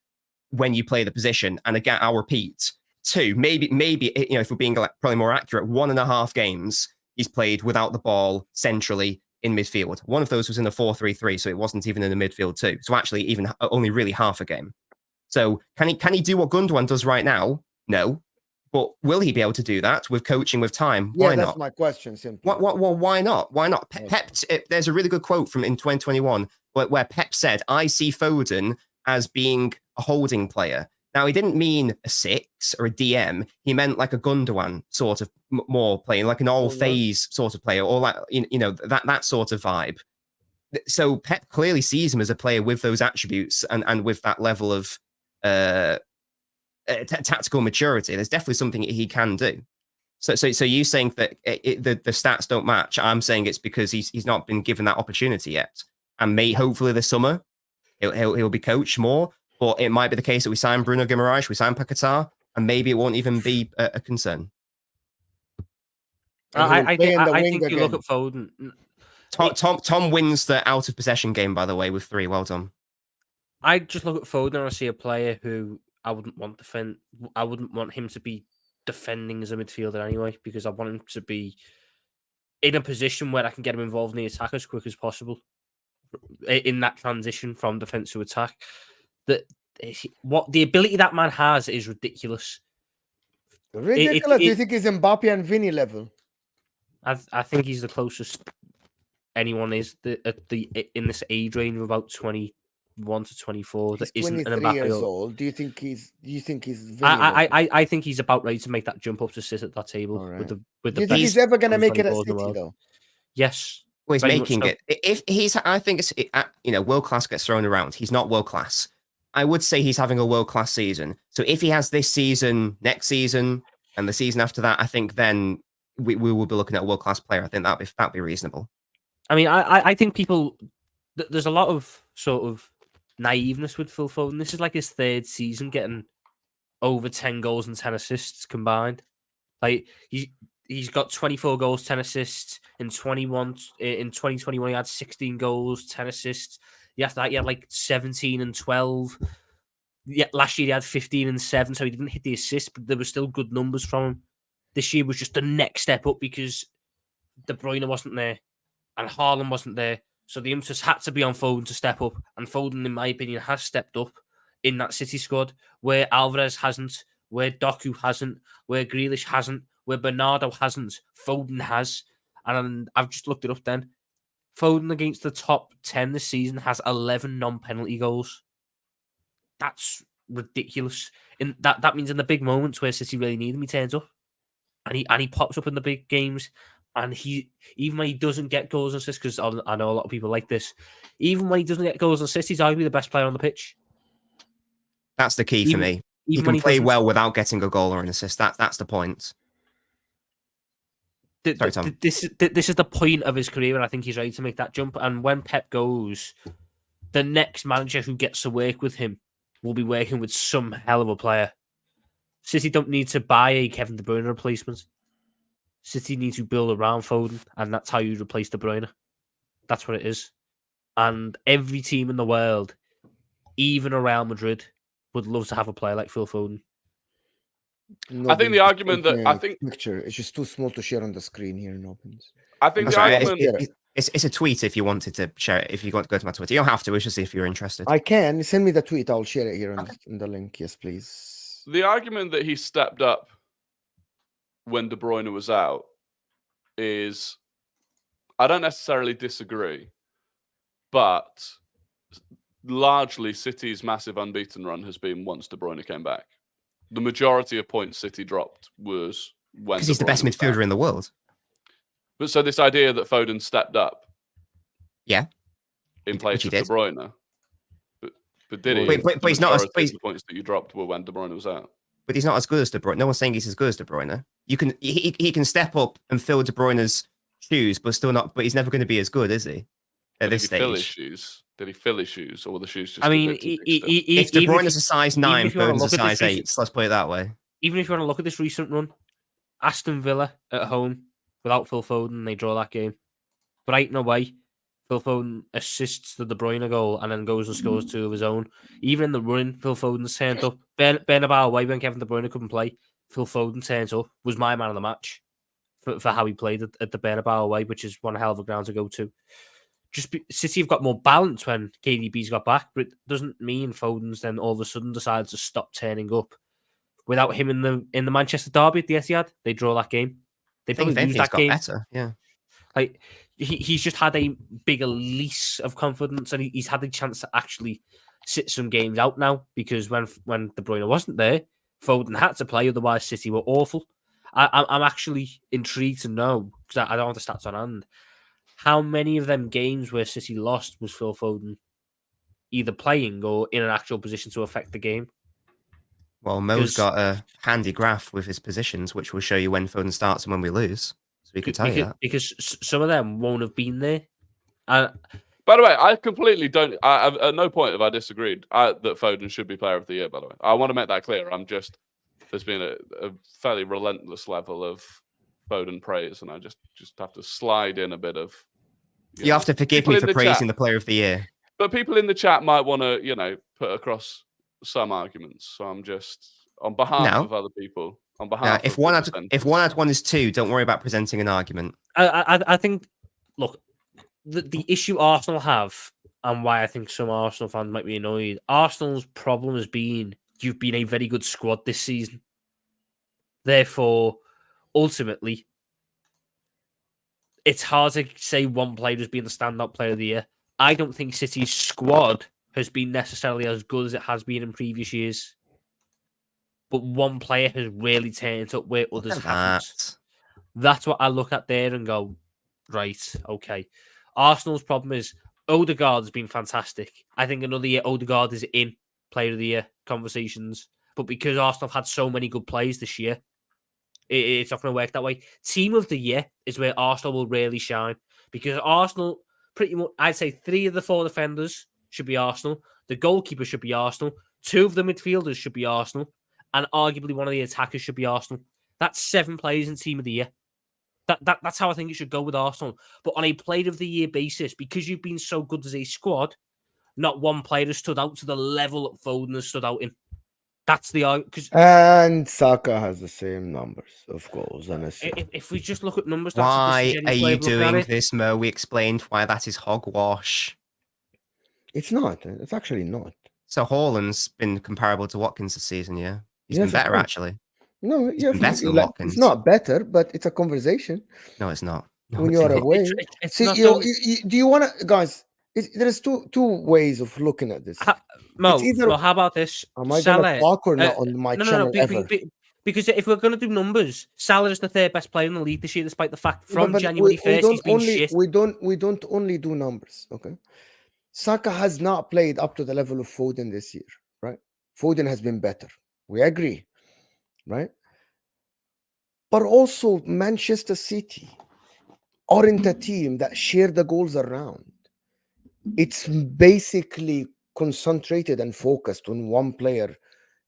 when you play the position. And again, I'll repeat, 2, maybe, if we're being probably more accurate, 1.5 games he's played without the ball centrally in midfield. One of those was in a 4-3-3, so it wasn't even in the midfield too. So actually, even only really half a game. So can he do what Gundogan does right now? No. But will he be able to do that with coaching, with time? Why not? That's my question, simply. Why not? Why not? Pep, there's a really good quote from in 2021 where Pep said, I see Foden as being a holding player. Now, he didn't mean a 6 or a DM. He meant like a Gundogan sort of more playing, like an all-phase sort of player, or like, that sort of vibe. So Pep clearly sees him as a player with those attributes and with that level of tactical maturity. There's definitely something he can do. So you saying that the stats don't match? I'm saying it's because he's not been given that opportunity yet, and hopefully this summer he'll be coached more. But it might be the case that we sign Bruno Guimaraes, we sign Paquetá, and maybe it won't even be a concern. I think you look at Foden. Tom wins the out of possession game, by the way, with 3. Well done. I just look at Foden and I see a player who I wouldn't want I wouldn't want him to be defending as a midfielder anyway, because I want him to be in a position where I can get him involved in the attack as quick as possible in that transition from defense to attack. What the ability that man has is ridiculous. Ridiculous. Do you think he's Mbappe and Vini level? I think he's the closest anyone is in this age range of about 21 to 24. He's that isn't 23 an Mbappe years old. Do you think he's Vini I think he's about ready to make that jump up to sit at that table right. with the Do you think he's ever going to make it at City though? Yes. Well, he's making it. If he's, I think it's world class gets thrown around. He's not world class. I would say he's having a world class season. So if he has this season, next season, and the season after that, I think then we will be looking at a world class player. I think that'd be reasonable. I mean, I think people. There's a lot of sort of naiveness with Phil Foden. This is like his 3rd season getting over 10 goals and 10 assists combined. Like he's got 24 goals, 10 assists in 2021 he had 16 goals, 10 assists. After that he had like 17 and 12. Yeah, last year he had 15 and 7, so he didn't hit the assist, but there were still good numbers from him. This year was just the next step up because De Bruyne wasn't there and Haaland wasn't there. So the emphasis had to be on Foden to step up. And Foden, in my opinion, has stepped up in that City squad where Alvarez hasn't, where Doku hasn't, where Grealish hasn't, where Bernardo hasn't. Foden has. And I've just looked it up then. Foden against the top 10 this season has 11 non-penalty goals. That's ridiculous. And that means in the big moments where City really need him, he turns up. And he pops up in the big games. And even when he doesn't get goals and assists, because I know a lot of people like this, even when he doesn't get goals and assists, he's arguably the best player on the pitch. That's the key for me. He can play well without getting a goal or an assist. That's the point. Sorry, Tom. This is the point of his career, and I think he's ready to make that jump. And when Pep goes, the next manager who gets to work with him will be working with some hell of a player. City don't need to buy a Kevin De Bruyne replacement. City need to build around Foden, and that's how you replace De Bruyne. That's what it is. And every team in the world, even Real Madrid, would love to have a player like Phil Foden. I think the argument that picture is just too small to share on the screen here in Opens. I think the argument it's a tweet if you wanted to share it. If you want to go to my Twitter, you don't have to. It's just if you're interested. I can send me the tweet. I'll share it here in the link. Yes, please. The argument that he stepped up when De Bruyne was out is, I don't necessarily disagree, but largely City's massive unbeaten run has been once De Bruyne came back. The majority of points City dropped was when because he's the best midfielder in the world. But so this idea that Foden stepped up, in place of De Bruyne, but did he? But he's not. The points that you dropped were when De Bruyne was out. But he's not as good as De Bruyne. No one's saying he's as good as De Bruyne. He can step up and fill De Bruyne's shoes, but still not. But he's never going to be as good, is he? At this stage, fill his shoes? Did he fill his shoes, or were the shoes just? I mean, if De Bruyne is a size 9, Foden's a size 8. Let's put it that way. Even if you want to look at this recent run, Aston Villa at home without Phil Foden, they draw that game. Brighton away, Phil Foden assists the De Bruyne goal and then goes and scores 2 of his own. Even in the run, Phil Foden's turned up. Bernabeu away when Kevin De Bruyne couldn't play, Phil Foden turns up, was my man of the match for how he played at the Bernabeu away, which is one hell of a ground to go to. City have got more balance when KDB's got back, but it doesn't mean Foden's then all of a sudden decides to stop turning up. Without him in the Manchester derby at the Etihad, they draw that game. They probably lose that game. Better, yeah. Like he's just had a bigger lease of confidence, and he's had the chance to actually sit some games out now, because when De Bruyne wasn't there, Foden had to play. Otherwise, City were awful. I'm actually intrigued to know, because I don't have the stats on hand, how many of them games where City lost was Phil Foden either playing or in an actual position to affect the game. Well, Mo's got a handy graph with his positions, which will show you when Foden starts and when we lose. So we can tell you that. Because some of them won't have been there. By the way, I completely don't. At no point have I disagreed that Foden should be Player of the Year. By the way, I want to make that clear. There's been a fairly relentless level of Foden praise, and I just have to slide in a bit of. You have to forgive me for praising the Player of the Year. But people in the chat might want to, put across some arguments. So I'm just on behalf of other people. On behalf. If one out one is 2, don't worry about presenting an argument. I think. Look. The issue Arsenal have, and why I think some Arsenal fans might be annoyed, Arsenal's problem has been you've been a very good squad this season. Therefore, ultimately, it's hard to say one player has been the standout player of the year. I don't think City's squad has been necessarily as good as it has been in previous years. But one player has really turned up where others haven't. That's what I look at there and go, right, okay. Arsenal's problem is Odegaard has been fantastic. I think another year Odegaard is in Player of the Year conversations. But because Arsenal have had so many good players this year, it's not going to work that way. Team of the Year is where Arsenal will really shine. Because Arsenal, pretty much, I'd say 3 of the 4 defenders should be Arsenal. The goalkeeper should be Arsenal. 2 of the midfielders should be Arsenal. And arguably one of the attackers should be Arsenal. That's 7 players in Team of the Year. That's how I think it should go with Arsenal. But on a Player of the Year basis, because you've been so good as a squad, not one player has stood out to the level that Foden has stood out in. That's the argument. And Saka has the same numbers of goals and assists. If we just look at numbers, why are you doing this, Mo? We explained why that is hogwash. It's not. It's actually not. So Haaland's been comparable to Watkins this season, yeah? He's been better, actually. No, it's not better, but it's a conversation. No, it's not. No, when you're away. Do you want to, guys? There's two ways of looking at this. Mo, how about this? Am I going to talk or not on my channel ever? Because if we're going to do numbers, Salah is the 3rd best player in the league this year, despite the fact from January 1st he's been shit. We don't only do numbers, okay? Saka has not played up to the level of Foden this year, right? Foden has been better. We agree. Right? But also Manchester City aren't a team that share the goals around. It's basically concentrated and focused on one player.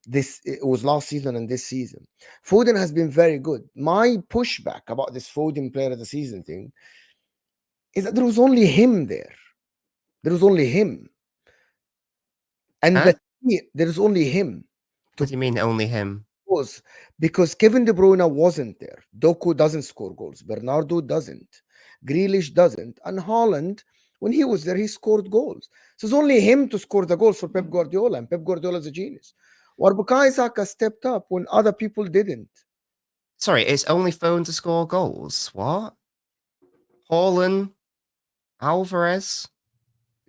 It was last season and this season. Foden has been very good. My pushback about this Foden Player of the Season thing is that there was only him there. There was only him. And there is only him. What do you mean only him? Because Kevin De Bruyne wasn't there. Doku doesn't score goals. Bernardo doesn't. Grealish doesn't. And Haaland, when he was there, he scored goals. So it's only him to score the goals for Pep Guardiola. And Pep Guardiola is a genius. Bukayo Saka stepped up when other people didn't. Sorry, it's only Foden to score goals? What? Haaland, Alvarez,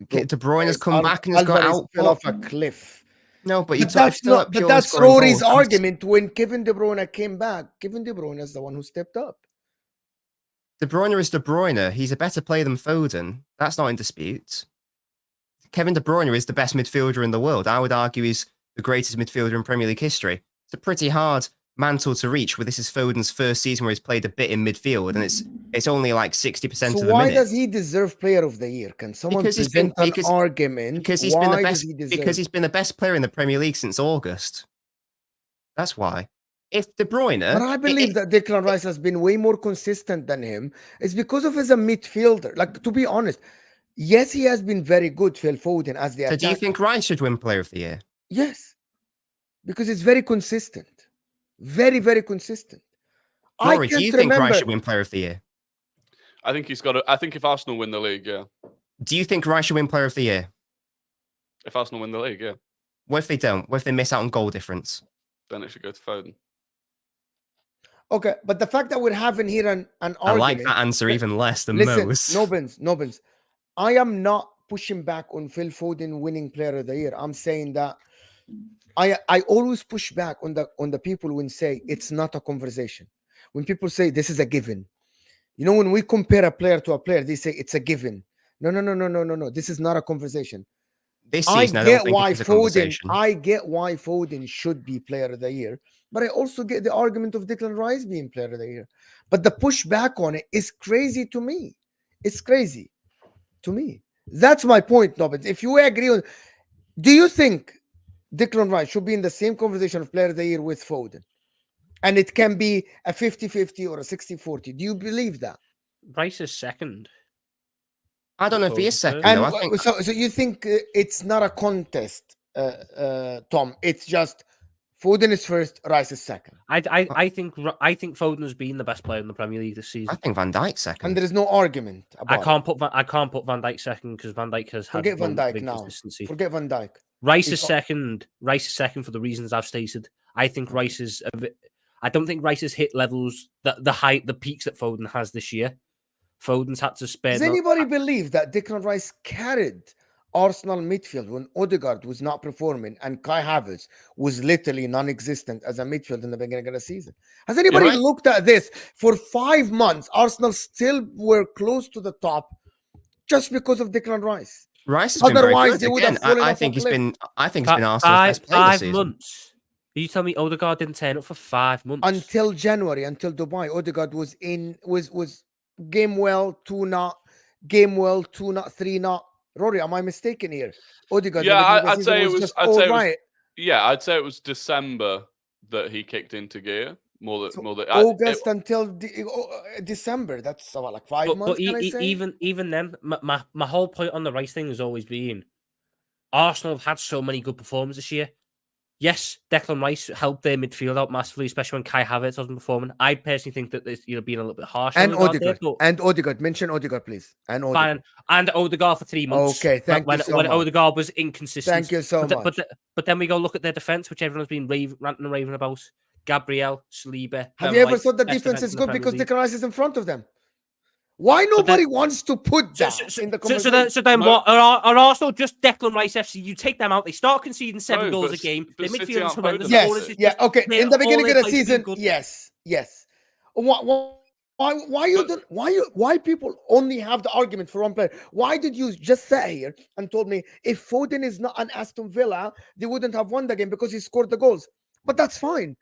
De Bruyne has come back and has got out. Fell off a cliff. No, but that's Rory's argument. When Kevin De Bruyne came back, Kevin De Bruyne is the one who stepped up. De Bruyne is De Bruyne. He's a better player than Foden. That's not in dispute. Kevin De Bruyne is the best midfielder in the world. I would argue he's the greatest midfielder in Premier League history. It's a pretty hard mantle to reach, where this is Foden's first season where he's played a bit in midfield, and it's only like 60% of the minute. Why does he deserve Player of the Year? Can someone present an argument? Because he's been the best player in the Premier League since August. That's why. If De Bruyne, but I believe that Declan Rice has been way more consistent than him. It's because of his a midfielder. Like, to be honest, yes, he has been very good, Phil Foden, as the attacker. So do you think Rice should win Player of the Year? Yes, because it's very consistent. Very, very consistent. Rory, do you think Rice should win Player of the Year? I think he's got to. I think if Arsenal win the league, yeah. Do you think Rice should win Player of the Year? If Arsenal win the league, yeah. What if they don't? What if they miss out on goal difference? Then it should go to Foden. Okay, but the fact that we're having here an argument... I like that answer even less than most. Nobens. I am not pushing back on Phil Foden winning Player of the Year. I'm saying that I always push back on the people when say it's not a conversation. When people say this is a given. You know, when we compare a player to a player, they say it's a given. No. This is not a conversation. this season, I don't think it's a conversation. I get why Foden should be player of the year, but I also get the argument of Declan Rice being player of the year. But the pushback on it is crazy to me. It's crazy to me. That's my point, Nobbins. If you agree on, do you think Declan Rice should be in the same conversation of player of the year with Foden? And it can be a 50-50 or a 60-40. Do you believe that? Rice is second. I don't know if he is second. And though. I think... so you think it's not a contest, Tom? It's just Foden is first, Rice is second. I think Foden has been the best player in the Premier League this season. I think Van Dijk's second. And there is no argument about I can't put Van Dijk second because Van Dijk has Forget had Van Dijk now. consistency. Forget Van Dijk. Rice is second. Rice is second for the reasons I've stated. I think Rice is a bit. I don't think Rice has hit levels the peaks that Foden has this year. Foden's had to spend. Does anybody believe that Declan Rice carried Arsenal midfield when Odegaard was not performing and Kai Havertz was literally non-existent as a midfield in the beginning of the season? Has anybody looked at this? For 5 months, Arsenal still were close to the top just because of Declan Rice. Rice has been very good. Again, I think he's been Arsenal's best player this season. 5 months. You tell me Odegaard didn't turn up for 5 months until January, until Dubai. Odegaard was game well, 2-0, game well, 2-0, 3-0. Rory, am I mistaken here? Odegaard. Yeah, I'd say it was. I'd say it was December that he kicked into gear. More than August until December. That's about like 5 months. But even then, my whole point on the Rice thing has always been Arsenal have had so many good performances this year. Yes, Declan Rice helped their midfield out massively, especially when Kai Havertz wasn't performing. I personally think that there's being a little bit harsh. And Odegaard. Mention Odegaard, please. And Odegaard for 3 months. Okay, thank you so much. When Odegaard was inconsistent. Thank you so much. But then we go look at their defense, which everyone's been ranting and raving about. Gabriel, Saliba. Have you ever thought the defense is good because Declan Rice is in front of them? Why nobody wants to put that in the conversation? So then what? Are Arsenal just Declan Rice FC? You take them out, they start conceding 7 goals a game. Their midfield is horrendous. Yes, okay. In the beginning of the season, yes. Why people only have the argument for one player? Why did you just sit here and told me if Foden is not an Aston Villa, they wouldn't have won the game because he scored the goals? But that's fine.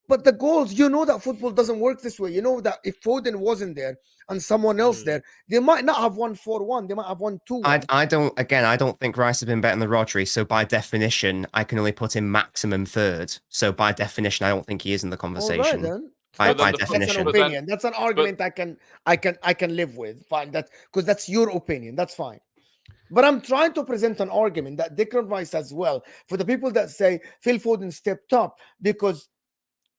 But the goals, you know that football doesn't work this way. You know that if Foden wasn't there and someone else there, they might not have won 4-1. They might have won 2-1. I don't think Rice has been better than Rodri. So by definition, I can only put him maximum third. So by definition, I don't think he is in the conversation. All right, then. By definition, that's an opinion. That's an argument I can live with. Fine, because that's your opinion. That's fine. But I'm trying to present an argument that Declan Rice as well, for the people that say Phil Foden stepped up because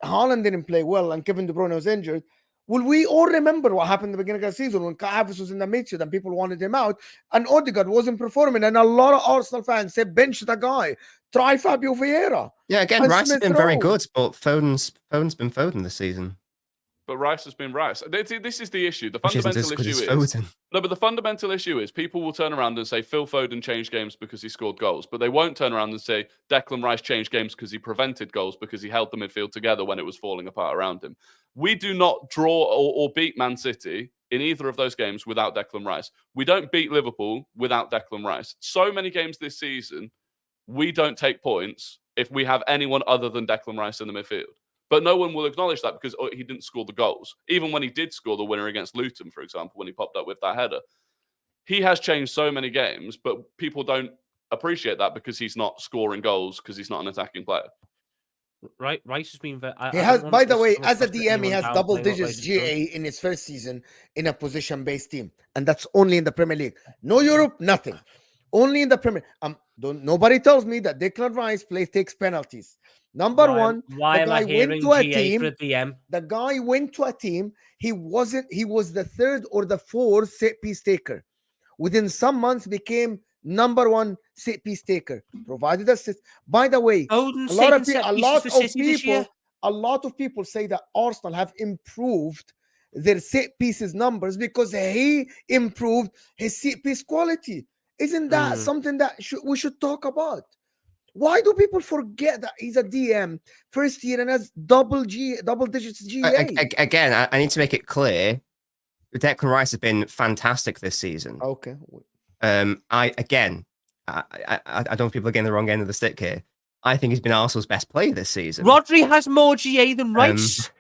Haaland didn't play well and Kevin De Bruyne was injured. Well, we all remember what happened in the beginning of the season when Kai Havertz was in the midfield and people wanted him out and Odegaard wasn't performing. And a lot of Arsenal fans said, bench the guy. Try Fabio Vieira. Yeah, again, Rice has been very good, but Foden's been Foden this season. But Rice has been Rice. This is the issue. The fundamental issue is no, but the fundamental issue is people will turn around and say Phil Foden changed games because he scored goals, but they won't turn around and say Declan Rice changed games because he prevented goals because he held the midfield together when it was falling apart around him. We do not draw or beat Man City in either of those games without Declan Rice. We don't beat Liverpool without Declan Rice. So many games this season, we don't take points if we have anyone other than Declan Rice in the midfield. But no one will acknowledge that because he didn't score the goals. Even when he did score the winner against Luton, for example, when he popped up with that header. He has changed so many games, but people don't appreciate that because he's not scoring goals because he's not an attacking player. Right, Rice has been. He has, by the way, as a DM, he has double digits GA in his first season in a position-based team, and that's only in the Premier League. No Europe, nothing. Only in the Premier. Nobody tells me that Declan Rice takes penalties. Number one, the guy went to a team. The guy went to a team. He was the third or the fourth set piece taker. Within some months, became number one set piece taker. Provided assist. By the way, a lot of people say that Arsenal have improved their set pieces numbers because he improved his set piece quality. Isn't that something that we should talk about? Why do people forget that he's a DM first year and has double digits GA? Again, I need to make it clear. Declan Rice has been fantastic this season. Okay. I I don't know if people are getting the wrong end of the stick here. I think he's been Arsenal's best player this season. Rodri has more GA than Rice.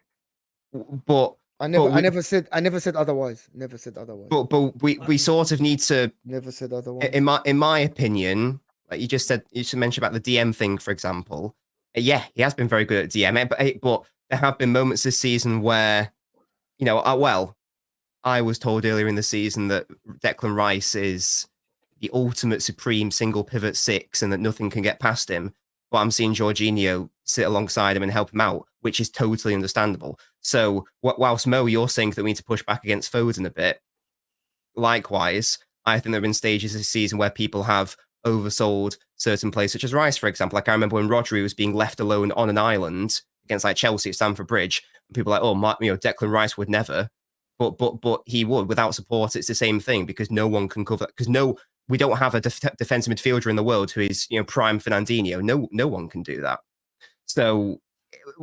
But I never said otherwise. Never said otherwise. But we sort of need to. Never said otherwise. In my opinion, like you just mentioned about the DM thing, for example. Yeah, he has been very good at DM, but there have been moments this season where, I was told earlier in the season that Declan Rice is the ultimate supreme single pivot 6 and that nothing can get past him. But I'm seeing Jorginho sit alongside him and help him out, which is totally understandable. So whilst Mo, you're saying that we need to push back against Foden a bit, likewise, I think there have been stages this season where people have oversold certain players, such as Rice, for example. Like I remember when Rodri was being left alone on an island against like Chelsea at Stamford Bridge, and people were like, Declan Rice would never, but he would. Without support, it's the same thing because no one can cover. Because we don't have a defensive midfielder in the world who is prime Fernandinho. No one can do that. So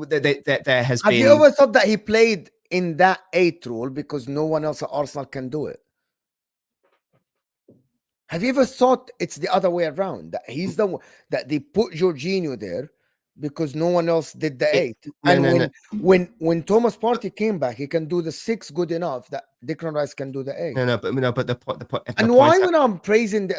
there has been. Have you ever thought that he played in that 8 role because no one else at Arsenal can do it? Have you ever thought it's the other way around, that he's the one that they put Jorginho there because no one else did the 8? When Thomas Partey came back, he can do the 6 good enough that Declan Rice can do the 8. But the point. And why when I'm praising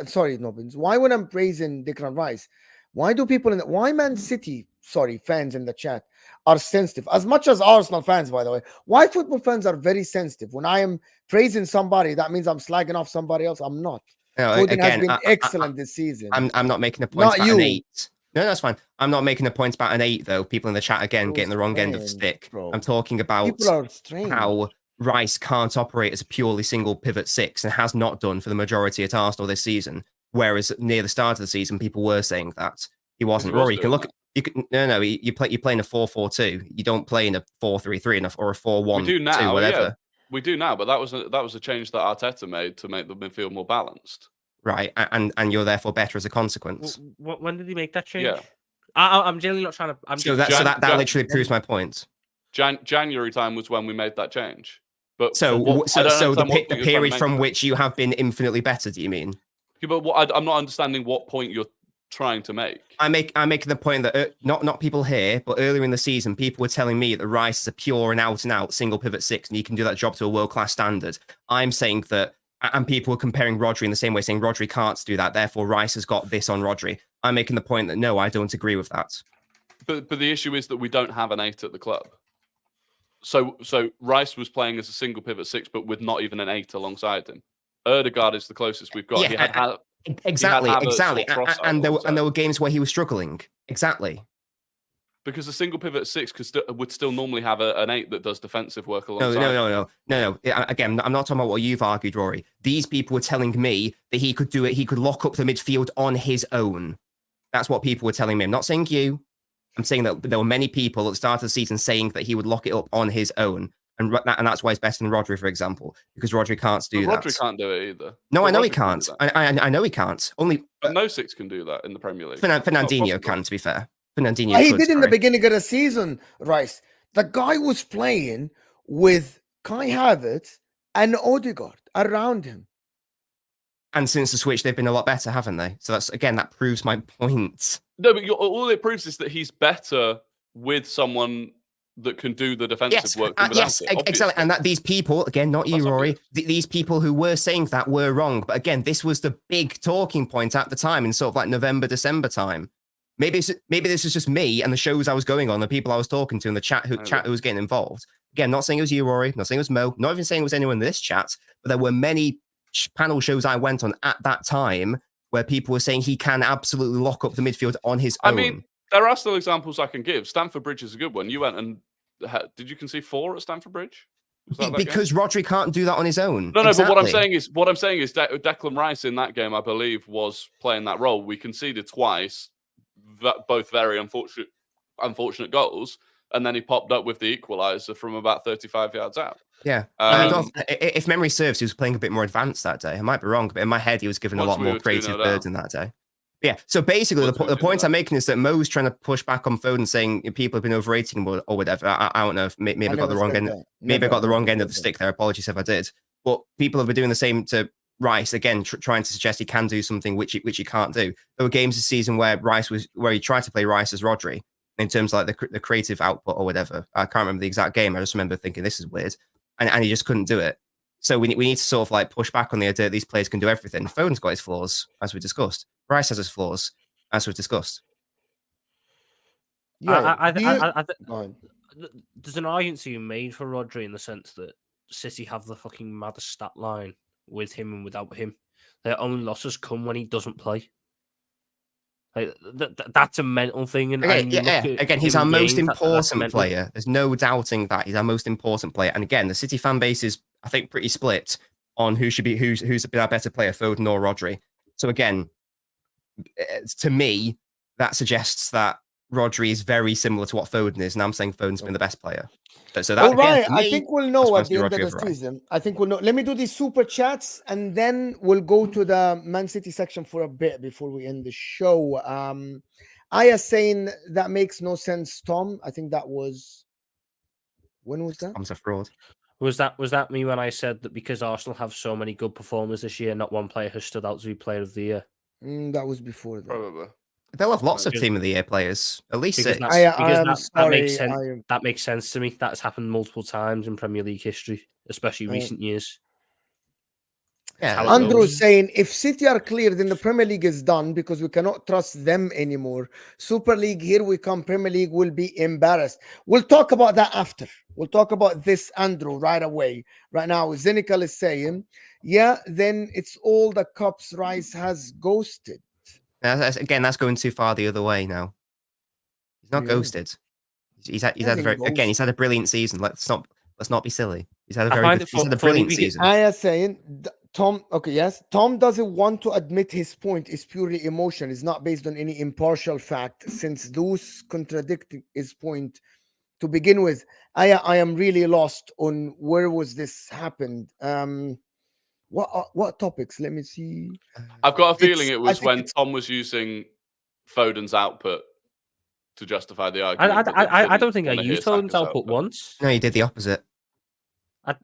why when I'm praising Declan Rice, why do people why Man City fans in the chat are sensitive as much as Arsenal fans, by the way? Why football fans are very sensitive when I am praising somebody? That means I'm slagging off somebody else. I'm not. Foden has been excellent this season. I'm not making a point about an 8. No, that's fine. I'm not making a point about an 8, though. People in the chat, again, getting the wrong end of the stick. Bro. I'm talking about how Rice can't operate as a purely single pivot 6 and has not done for the majority at Arsenal this season. Whereas near the start of the season, people were saying that. He wasn't. Rory, you can look. You play in a 4-4-2. You don't play in a 4-3-3 or a 4-1-2, we do now, whatever. Yeah. We do now, but that was a change that Arteta made to make the midfield more balanced. Right, and you're therefore better as a consequence. When did he make that change? Yeah. I'm generally not trying to. So that literally proves my point. January time was when we made that change. But so the period from which you have been infinitely better. Do you mean? Yeah, but I'm not understanding what point you're trying to make. I'm making the point that not people here, but earlier in the season, people were telling me that Rice is a pure and out single pivot 6, and he can do that job to a world-class standard. I'm saying that, and people were comparing Rodri in the same way, saying Rodri can't do that, therefore Rice has got this on Rodri. I'm making the point that no, I don't agree with that. But the issue is that we don't have an 8 at the club. So Rice was playing as a single pivot 6, but with not even an 8 alongside him. Erdegaard is the closest we've got. Yeah, exactly. And there were games where he was struggling. Exactly. Because a single pivot 6 would still normally have an 8 that does defensive work alongside. No. Again, I'm not talking about what you've argued, Rory. These people were telling me that he could do it. He could lock up the midfield on his own. That's what people were telling me. I'm not saying you. I'm saying that there were many people at the start of the season saying that he would lock it up on his own. And that's why he's better than Rodri, for example, because Rodri can't do that. Rodri can't do it either. No, I know he can't. I know he can't. But no 6 can do that in the Premier League. Fernandinho can, to be fair. Fernandinho he did in the beginning of the season, Rice. The guy was playing with Kai Havertz and Odegaard around him. And since the switch, they've been a lot better, haven't they? So that proves my point. No, but all it proves is that he's better with someone that can do the defensive work. Yes, exactly. And that these people, again, not you, Rory, these people who were saying that were wrong. But again, this was the big talking point at the time in sort of like November, December time. Maybe this is just me and the shows I was going on, the people I was talking to, and the chat who was getting involved. Again, not saying it was you, Rory, not saying it was Mo, not even saying it was anyone in this chat, but there were many panel shows I went on at that time where people were saying he can absolutely lock up the midfield on his own. I mean, there are still examples I can give. Stamford Bridge is a good one. You went and did you concede 4 at Stamford Bridge? Because Rodri can't do that on his own. No, exactly. But what I'm saying is Declan Rice in that game, I believe, was playing that role. We conceded twice, both very unfortunate goals, and then he popped up with the equaliser from about 35 yards out. Yeah. If memory serves, he was playing a bit more advanced that day. I might be wrong, but in my head, he was given a lot more creative burden that day. Yeah. So basically, the point I'm making is that Mo's trying to push back on Foden, saying people have been overrating him or whatever. I don't know. If maybe I got the wrong end. Maybe I got the wrong end of the stick there. Apologies if I did. But people have been doing the same to Rice again trying to suggest he can do something which he can't do. There were games this season where he tried to play Rice as Rodri in terms of like the creative output or whatever. I can't remember the exact game. I just remember thinking this is weird, and he just couldn't do it. So we need to sort of like push back on the idea that these players can do everything. Foden's got his flaws, as we discussed. Rice has his flaws, as we've discussed. Yeah, there's an argument to be made for Rodri in the sense that City have the fucking maddest stat line with him and without him. Their only losses come when he doesn't play. Like, that's a mental thing. And again, he's our most important player. There's no doubting that he's our most important player. And again, the City fan base is, I think, pretty split on who's our better player, Foden or Rodri. So again, to me, that suggests that Rodri is very similar to what Foden is, and I'm saying Foden's been the best player. So that, again, I think we'll know at the end of the season. I think we'll know. Let me do these super chats, and then we'll go to the Man City section for a bit before we end the show. Aya saying that makes no sense, Tom. I think that was, when was that? Tom's a fraud. Was that me when I said that because Arsenal have so many good performers this year, not one player has stood out to be player of the year? That was before that. Probably. They'll have lots of team of the year players, at least six. That makes sense to me. That's happened multiple times in Premier League history, especially recent years. Yeah, Andrew's saying if City are clear, then the Premier League is done because we cannot trust them anymore. Super League, here we come. Premier League will be embarrassed. We'll talk about that after. We'll talk about this, Andrew, right away. Right now, Zynical is saying, yeah, then it's all the cups Rice has ghosted. That's going too far the other way now. He's not ghosted. He's had a brilliant season. Let's not be silly. He's had a brilliant season. I am saying Tom. Okay, yes, Tom doesn't want to admit his point is purely emotion. It's not based on any impartial fact, since those contradicting his point to begin with. I am really lost on where was this happened. What topics? Let me see. I've got a feeling it was when Tom was using Foden's output to justify the argument. I don't think I used Foden's output once. No, you did the opposite.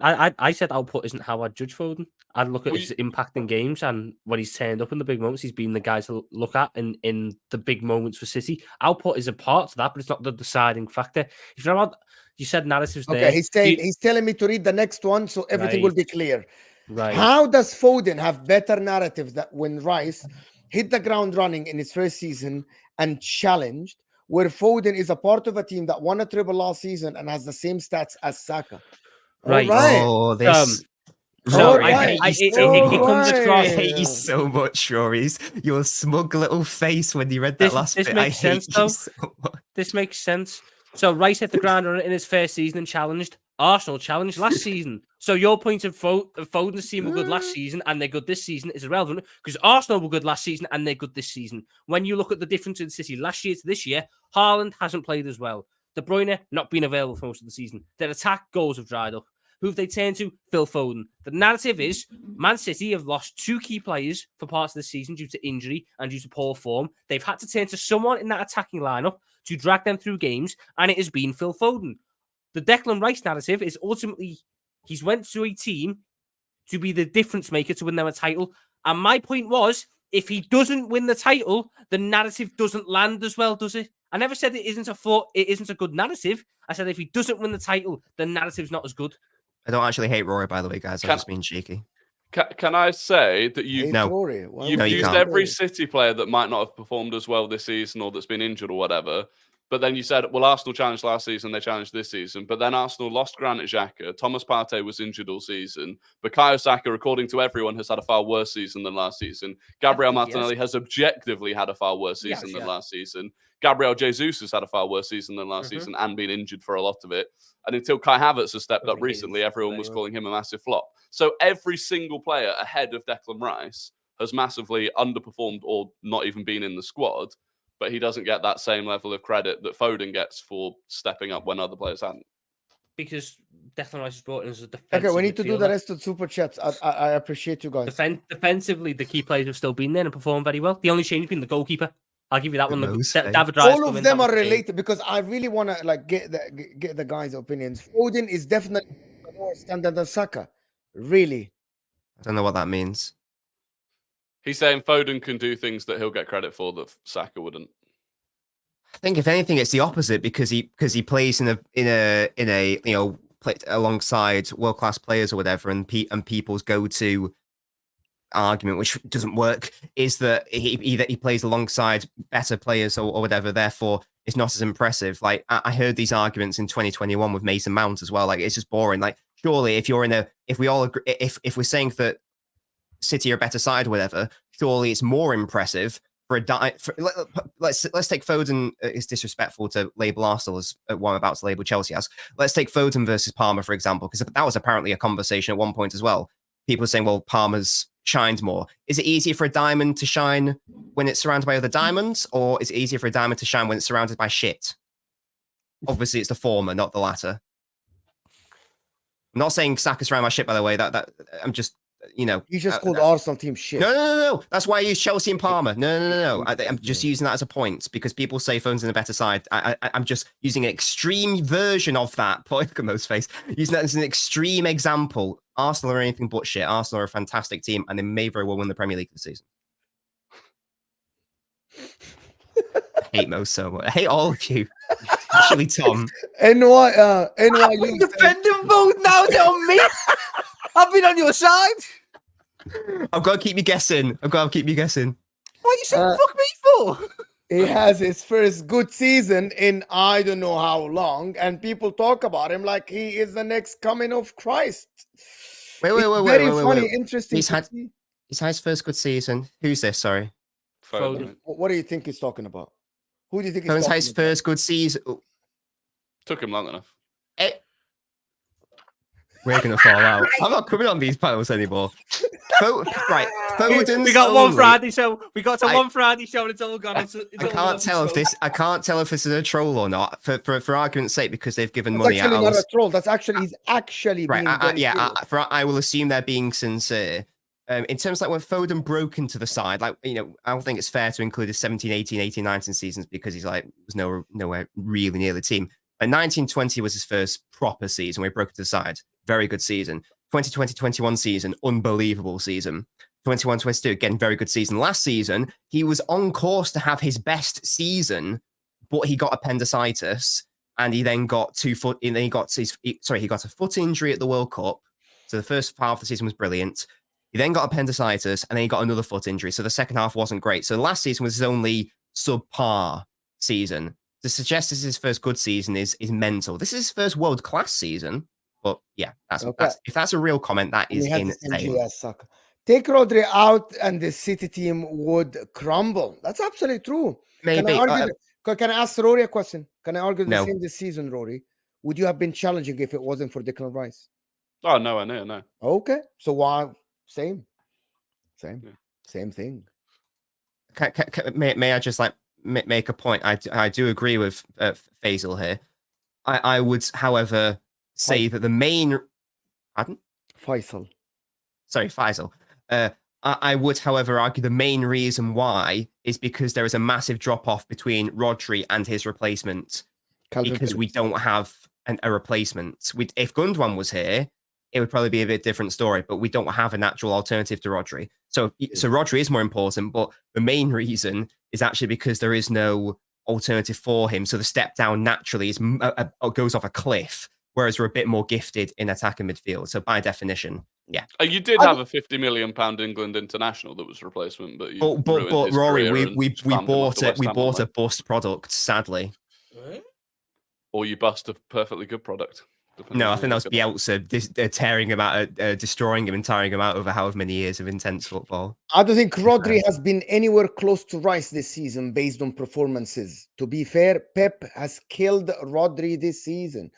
I said output isn't how I judge Foden. I look at his impact in games, and when he's turned up in the big moments, he's been the guy to look at in the big moments for City. Output is a part to that, but it's not the deciding factor. If you're not, you said narratives there. Okay, he's telling me to read the next one, so everything will be clear. Right. How does Foden have better narratives that when Rice hit the ground running in his first season and challenged, where Foden is a part of a team that won a treble last season and has the same stats as Saka? Right. Oh, this. I hate you so much, Rory's. Your smug little face when you read that last bit. Makes sense, though. This makes sense. So Rice hit the ground running in his first season and challenged. Arsenal challenged last season. So your point of Foden's team were good last season and they're good this season is irrelevant because Arsenal were good last season and they're good this season. When you look at the difference in City last year to this year, Haaland hasn't played as well. De Bruyne not been available for most of the season. Their attack goals have dried up. Who have they turned to? Phil Foden. The narrative is Man City have lost 2 key players for parts of the season due to injury and due to poor form. They've had to turn to someone in that attacking lineup to drag them through games, and it has been Phil Foden. The Declan Rice narrative is ultimately he's went to a team to be the difference maker to win them a title. And my point was, if he doesn't win the title, the narrative doesn't land as well, does it? I never said it isn't a good narrative. I said if he doesn't win the title, the narrative's not as good. I don't actually hate Rory, by the way, guys. I'm just being cheeky. Can I say that you've used every City player that might not have performed as well this season or that's been injured or whatever, but then you said, well, Arsenal challenged last season, they challenged this season, but then Arsenal lost Granit Xhaka, Thomas Partey was injured all season, Bukayo Saka, according to everyone, has had a far worse season than last season. Gabriel Martinelli has objectively had a far worse season than last season. Gabriel Jesus has had a far worse season than last season and been injured for a lot of it. And until Kai Havertz has stepped up recently, everyone was calling him a massive flop. So every single player ahead of Declan Rice has massively underperformed or not even been in the squad, but he doesn't get that same level of credit that Foden gets for stepping up when other players haven't. Because Declan Rice is brought in as a defensive. Okay, we need to do the rest of the super chats. I appreciate you guys. Defensively, the key players have still been there and performed very well. The only change has been the goalkeeper. I'll give you that one. David all of them are related because I really want to get the guys' opinions. Foden is definitely more standard than Saka. Really? I don't know what that means. He's saying Foden can do things that he'll get credit for that Saka wouldn't. I think if anything, it's the opposite because he plays in a play alongside world-class players or whatever, and people's go-to argument, which doesn't work, is that he plays alongside better players or whatever, therefore it's not as impressive. Like I heard these arguments in 2021 with Mason Mount as well. Like it's just boring. Like surely if we all agree, if we're saying that City are a better side or whatever, surely it's more impressive for let's take Foden. It's disrespectful to label Arsenal as what I'm about to label Chelsea as. Let's take Foden versus Palmer, for example, because that was apparently a conversation at one point as well. People are saying, well, Palmer's shined more. Is it easier for a diamond to shine when it's surrounded by other diamonds, or is it easier for a diamond to shine when it's surrounded by shit? Obviously, it's the former, not the latter. I'm not saying Saka's surrounded by shit, by the way. That I'm just, you just called Arsenal team shit. No. That's why I use Chelsea and Palmer. No. I'm just using that as a point because people say Foden's in a better side. I'm just using an extreme version of that. Look at Mo's face. Using that as an extreme example. Arsenal are anything but shit. Arsenal are a fantastic team, and they may very well win the Premier League this season. I hate Mo so much. I hate all of you. Actually, Tom. NY I'm defending both now. Is it on me? I've been on your side. I've got to keep you guessing. What are you saying fuck me for? He has his first good season in I don't know how long, and people talk about him like he is the next coming of Christ. Wait. Very funny, interesting. He's had his first good season. Who's this? Sorry. Foden. What do you think he's talking about? Who do you think he's Foden's talking had his first good season. Took him long enough. We're going to fall out. I'm not coming on these panels anymore. Right. Foden's we got one Friday show. We got to one Friday show and it's all gone. I can't tell if this is a troll or not for argument's sake because they've given money out. That's actually not a troll. That's actually he's actually right. being I will assume they're being sincere. In terms of like when Foden broke into the side, like I don't think it's fair to include his 17, 18, 18, 19 seasons because he's like was nowhere really near the team. And 1920 was his first proper season where he broke into the side. Very good season. 2020-21 season, unbelievable season. 21-22, again, very good season. Last season, he was on course to have his best season, but he got appendicitis, and he then got he got a foot injury at the World Cup. So the first half of the season was brilliant. He then got appendicitis, and then he got another foot injury. So the second half wasn't great. So last season was his only subpar season. To suggest this is his first good season is mental. This is his first world-class season. But yeah, that's if that's a real comment, that is insane. Take Rodri out and the City team would crumble. That's absolutely true. Maybe. Can I ask Rory a question? Can I argue the same this season, Rory? Would you have been challenging if it wasn't for Declan Rice? Oh, no, no. Okay. So why? Same thing. May I just make a point? I do agree with Faisal here. I would, however, say that the main... Pardon? Faisal. Sorry, Faisal. I would, however, argue the main reason why is because there is a massive drop-off between Rodri and his replacement because we don't have a replacement. If Gundogan was here, it would probably be a bit different story, but we don't have a natural alternative to Rodri. So Rodri is more important, but the main reason is actually because there is no alternative for him. So the step down naturally goes off a cliff, whereas we're a bit more gifted in attacking midfield. So by definition, yeah. You did have a £50 million England international that was replacement, but Rory, we bought it. We bought a bust product, sadly. Or you bust a perfectly good product. No, I think that was Bielsa tearing him out, destroying him and tiring him out over however many years of intense football. I don't think Rodri has been anywhere close to Rice this season based on performances. To be fair, Pep has killed Rodri this season.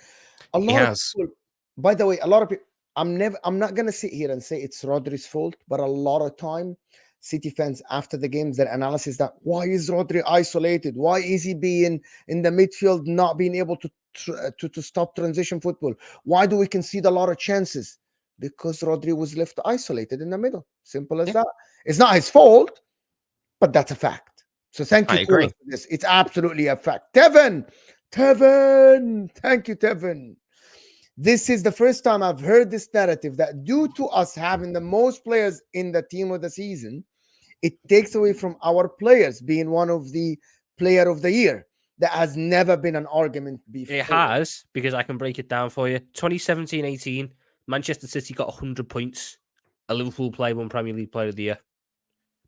By the way, a lot of people, I'm not going to sit here and say it's Rodri's fault, but a lot of time, City fans after the games, their analysis that why is Rodri isolated? Why is he being in the midfield, not being able to stop transition football? Why do we concede a lot of chances? Because Rodri was left isolated in the middle. Simple as that. It's not his fault, but that's a fact. So thank you for this. It's absolutely a fact. Tevin, thank you, Tevin. This is the first time I've heard this narrative that due to us having the most players in the team of the season, it takes away from our players being one of the player of the year. That has never been an argument before. It has, because I can break it down for you. 2017-18, Manchester City got 100 points. A Liverpool player won Premier League Player of the Year.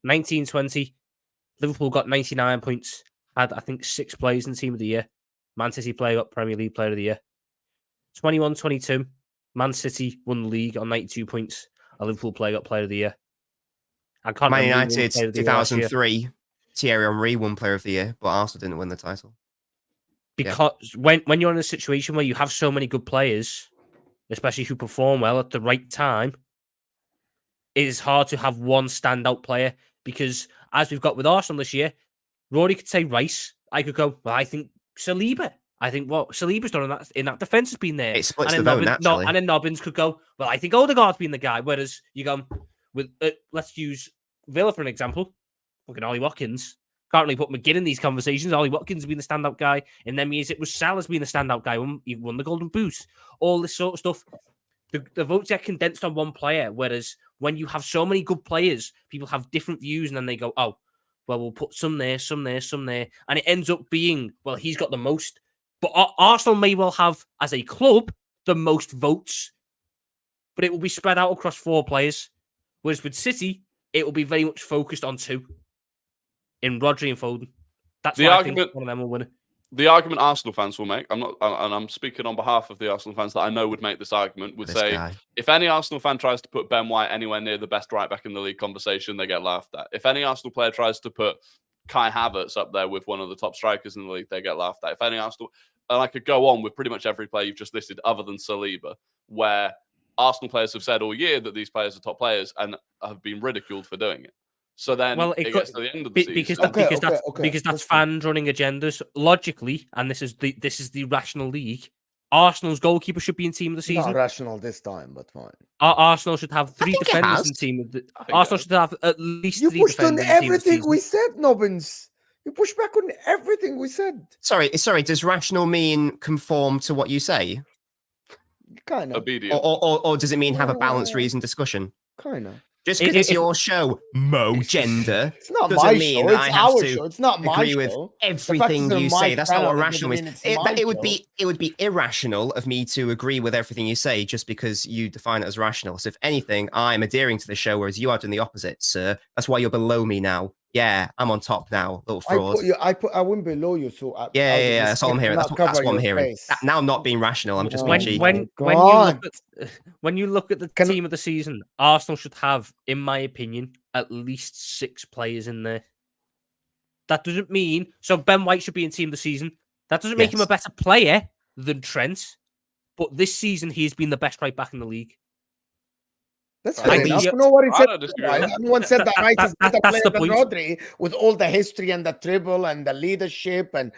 19-20, Liverpool got 99 points. Had, I think, 6 players in Team of the Year. Man City player got Premier League Player of the Year. 21-22, Man City won the league on 92 points. A Liverpool player got Player of the Year. Man United 2003, Thierry Henry won Player of the Year, but Arsenal didn't win the title. Because when you're in a situation where you have so many good players, especially who perform well at the right time, it is hard to have one standout player. Because as we've got with Arsenal this year, Rory could say Rice. I could go, well, I think Saliba. I think what Saliba's done in that defence has been there. It splits the vote naturally. And then Nobbins could go, well, I think Odegaard's been the guy. Whereas you go with, let's use Villa for an example. Look at Ollie Watkins. Can't really put McGinn in these conversations. Ollie Watkins has been the standout guy. And then it was Salah's been the standout guy. He won the Golden Boot. All this sort of stuff. The votes get condensed on one player. Whereas when you have so many good players, people have different views. And then they go, oh, well, we'll put some there, some there, some there. And it ends up being, well, he's got the most. But Arsenal may well have, as a club, the most votes. But it will be spread out across 4 players. Whereas with City, it will be very much focused on 2. In Rodri and Foden. That's why I think one of them will win it. The argument Arsenal fans will make, I'm speaking on behalf of the Arsenal fans that I know would make this argument, would say, if any Arsenal fan tries to put Ben White anywhere near the best right back in the league conversation, they get laughed at. If any Arsenal player tries to put Kai Havertz up there with one of the top strikers in the league, they get laughed at. If any Arsenal, and I could go on with pretty much every player you've just listed other than Saliba, where Arsenal players have said all year that these players are top players and have been ridiculed for doing it. So then it gets to the end of the season. Because that's fans running agendas. Logically, and this is the rational league, Arsenal's goalkeeper should be in team of the season. Not rational this time, but fine. Arsenal should have 3 defenders in team of the Arsenal should have at least 3 defenders. You pushed on everything we said, Nobbins. You pushed back on everything we said. Sorry. Does rational mean conform to what you say? Kind of. Obedient. Or does it mean have a balanced reason discussion? Kind of. Just because it's your show, Gender, it's not doesn't my mean show. that I have to show. It's not my agree with everything you say. That's not what rational is. It would be irrational of me to agree with everything you say just because you define it as rational. So if anything, I'm adhering to the show, whereas you are doing the opposite, sir. That's why you're below me now. Yeah, I'm on top now, little fraud. I wouldn't below you, so yeah. That's all I'm hearing. That's what I'm hearing. Now I'm not being rational. I'm just being cheeky. When you look at the team of the season, Arsenal should have, in my opinion, at least 6 players in there. That doesn't mean so Ben White should be in team of the season. That doesn't make him a better player than Trent. But this season, he's been the best right back in the league. That's fair enough. You know what he said? No one said that Wright is better player than Rodri with all the history and the dribble and the leadership, and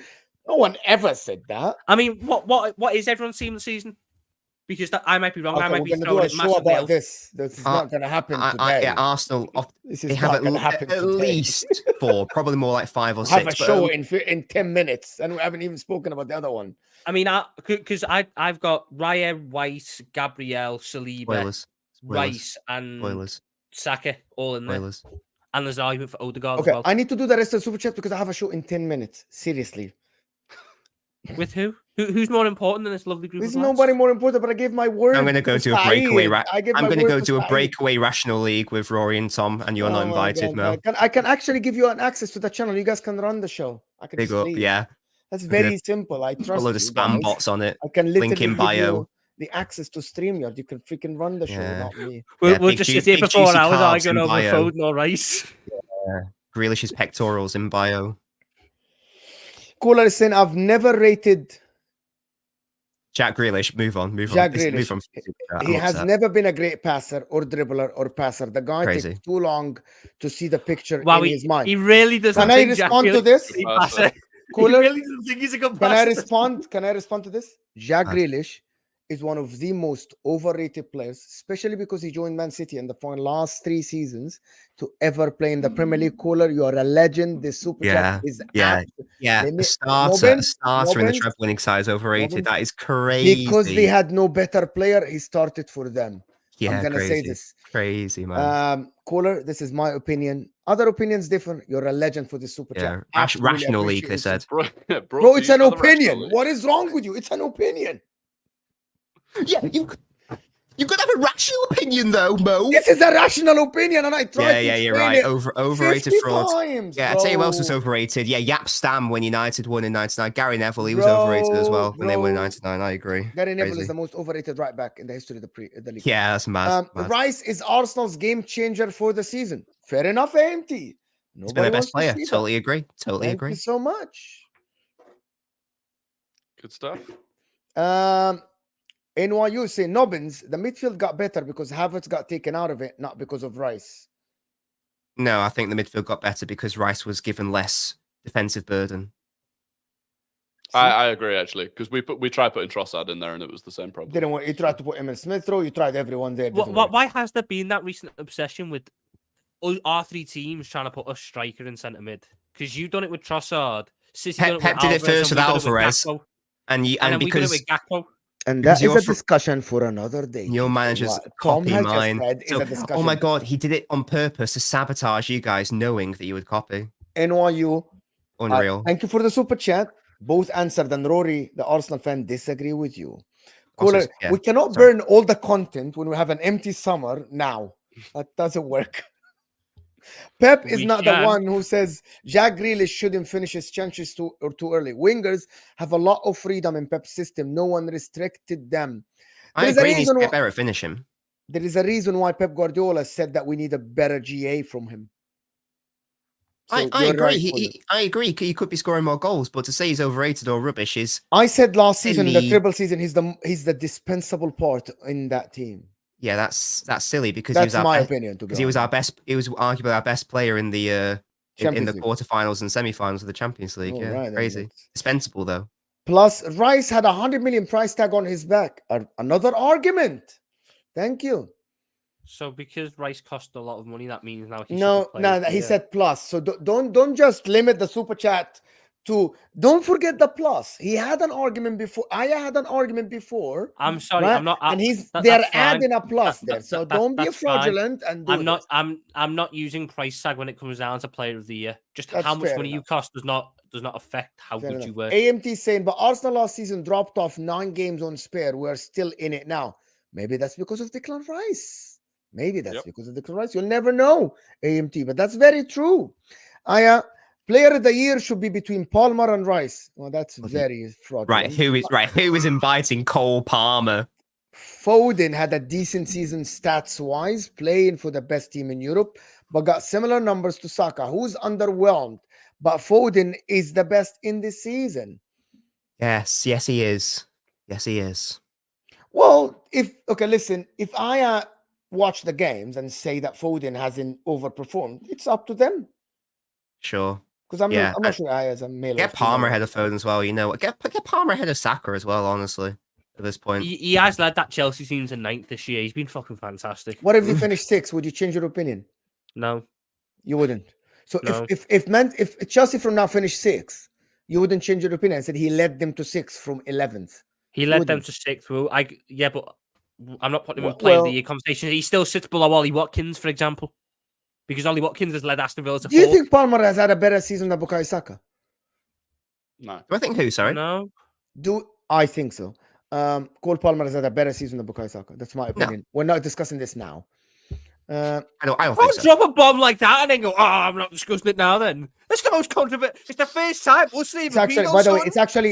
no one ever said that. I mean, what is everyone's team of the season? Because I might be wrong. Okay, I might be throwing it massively about this. This is not going to happen today. Arsenal, they have at least 4, probably more like 5 or 6. Have a show in 10 minutes, and we haven't even spoken about the other one. I mean, because I've got Raya, White, Gabriel, Saliba, Rice and Saka all in there. And there's an argument for Odegaard as well. I need to do the rest of the Super Chat because I have a show in 10 minutes. Seriously. With who? Who's more important than this lovely group? There's nobody more important, but I gave my word. I'm going to go to a breakaway. I'm going to go to a breakaway rational league with Rory and Tom, and you're not invited, Mo. I can actually give you an access to the channel. You guys can run the show. I can Big up, yeah. That's very simple. I trust a load of spam bots on it. I can literally link in bio. The access to StreamYard. You can freaking run the show, not me. We'll just sit here for 4 hours arguing over Foden or Rice. Yeah. Grealish's pectorals in bio. Caller is saying, I've never rated Jack Grealish. Move on. Jack Grealish. He has never been a great passer or dribbler or passer. The guy takes too long to see the picture in his mind. He really doesn't. Can I respond to this? Caller, he really doesn't think he's a good passer. Can I respond to this? Jack Grealish is one of the most overrated players, especially because he joined Man City in the last 3 seasons to ever play in the Premier League. Caller, you are a legend. This Super Chat is A starter in the treble winning side is overrated. That is crazy. Because they had no better player, he started for them. Yeah, I'm gonna say this. Crazy, man. Caller, this is my opinion. Other opinions different. You're a legend for this super chat. Rational league, they said. Bro, it's an opinion. What is wrong with you? It's an opinion. Yeah, you could have a rational opinion though, Mo. This is a rational opinion, and I tried to you're right. it Overrated fraud. times, yeah, bro. I'll tell you who else was overrated. Yeah, Yap Stam when United won in '99. Gary Neville, he was overrated as well when they won in '99. I agree. Gary Neville is the most overrated right back in the history of the league. Yeah, that's mad. Rice is Arsenal's game changer for the season. Fair enough, AMT. He's been the best player. Totally agree. Totally agree. Thank you so much. Good stuff. NYU say Nobbins, the midfield got better because Havertz got taken out of it, not because of Rice. No, I think the midfield got better because Rice was given less defensive burden. I agree actually, because we tried putting Trossard in there and it was the same problem. Didn't want you tried to put Emil Smith through, you tried everyone there. Why has there been that recent obsession with our three teams trying to put a striker in centre mid? Because you've done it with Trossard. Pep did it first with Alvarez, and because we did it with Gakpo. And that is a discussion for another day. Your manager's copy mine. So, oh my God, he did it on purpose to sabotage you guys, knowing that you would copy. NYU. Unreal. Thank you for the super chat. Both answered, and Rory, the Arsenal fan, disagree with you. Caller, we cannot burn all the content when we have an empty summer now. That doesn't work. Pep is not the one who says Jack Grealish shouldn't finish his chances too early. Wingers have a lot of freedom in Pep's system. No one restricted them. I agree. He's get better at finishing. There is a reason why Pep Guardiola said that we need a better GA from him. So I agree. Right, I agree. He could be scoring more goals, but to say he's overrated or rubbish is. I said last season, the treble season, he's the dispensable part in that team. Yeah, that's silly because that's my opinion. Because he was our best. He was arguably our best player in the in the quarterfinals and semifinals of the Champions League. Oh, yeah, right, crazy. Dispensable though. Plus, Rice had 100 million price tag on his back. Another argument. Thank you. So because Rice cost a lot of money, that means now he said plus. So don't just limit the super chat to. Don't forget the plus. He had an argument before. Aya had an argument before. I'm sorry, right? I'm not. And they're adding a plus there. So don't be fraudulent and do I'm not using price tag when it comes down to player of the year. Just that's how much money you cost does not affect how good you were. AMT saying, but Arsenal last season dropped off 9 games on spare. We're still in it now. Maybe that's because of Declan Rice. Maybe that's because of the Rice. You'll never know, AMT, but that's very true. Player of the year should be between Palmer and Rice. Well, that's very fraudulent. Who is inviting Cole Palmer? Foden had a decent season stats-wise, playing for the best team in Europe, but got similar numbers to Saka, who's underwhelmed. But Foden is the best in this season. Yes, he is. Yes, he is. Well, if I watch the games and say that Foden hasn't overperformed, it's up to them. Sure. Because I'm not sure I as a male. Get Palmer ahead of Foden as well, Get Palmer ahead of Saka as well, honestly, at this point. He has led that Chelsea team to 9th this year. He's been fucking fantastic. What if he finished 6th? Would you change your opinion? No. You wouldn't. So if Chelsea from now finished 6th, you wouldn't change your opinion and said he led them to 6th from 11th. He led them to 6th. Well, but I'm not putting him in player of the year conversation. He still sits below Ollie Watkins, for example. Because Ollie Watkins has led Aston Villa to 4th. Do you think Palmer has had a better season than Bukayo Saka? No. Do I think who? Sorry. No. I think so. Cole Palmer has had a better season than Bukayo Saka. That's my opinion. No. We're not discussing this now. I don't think so. Drop a bomb like that and then go, I'm not discussing it now then. That's the most controversial. It's the first time. We'll see. By the way,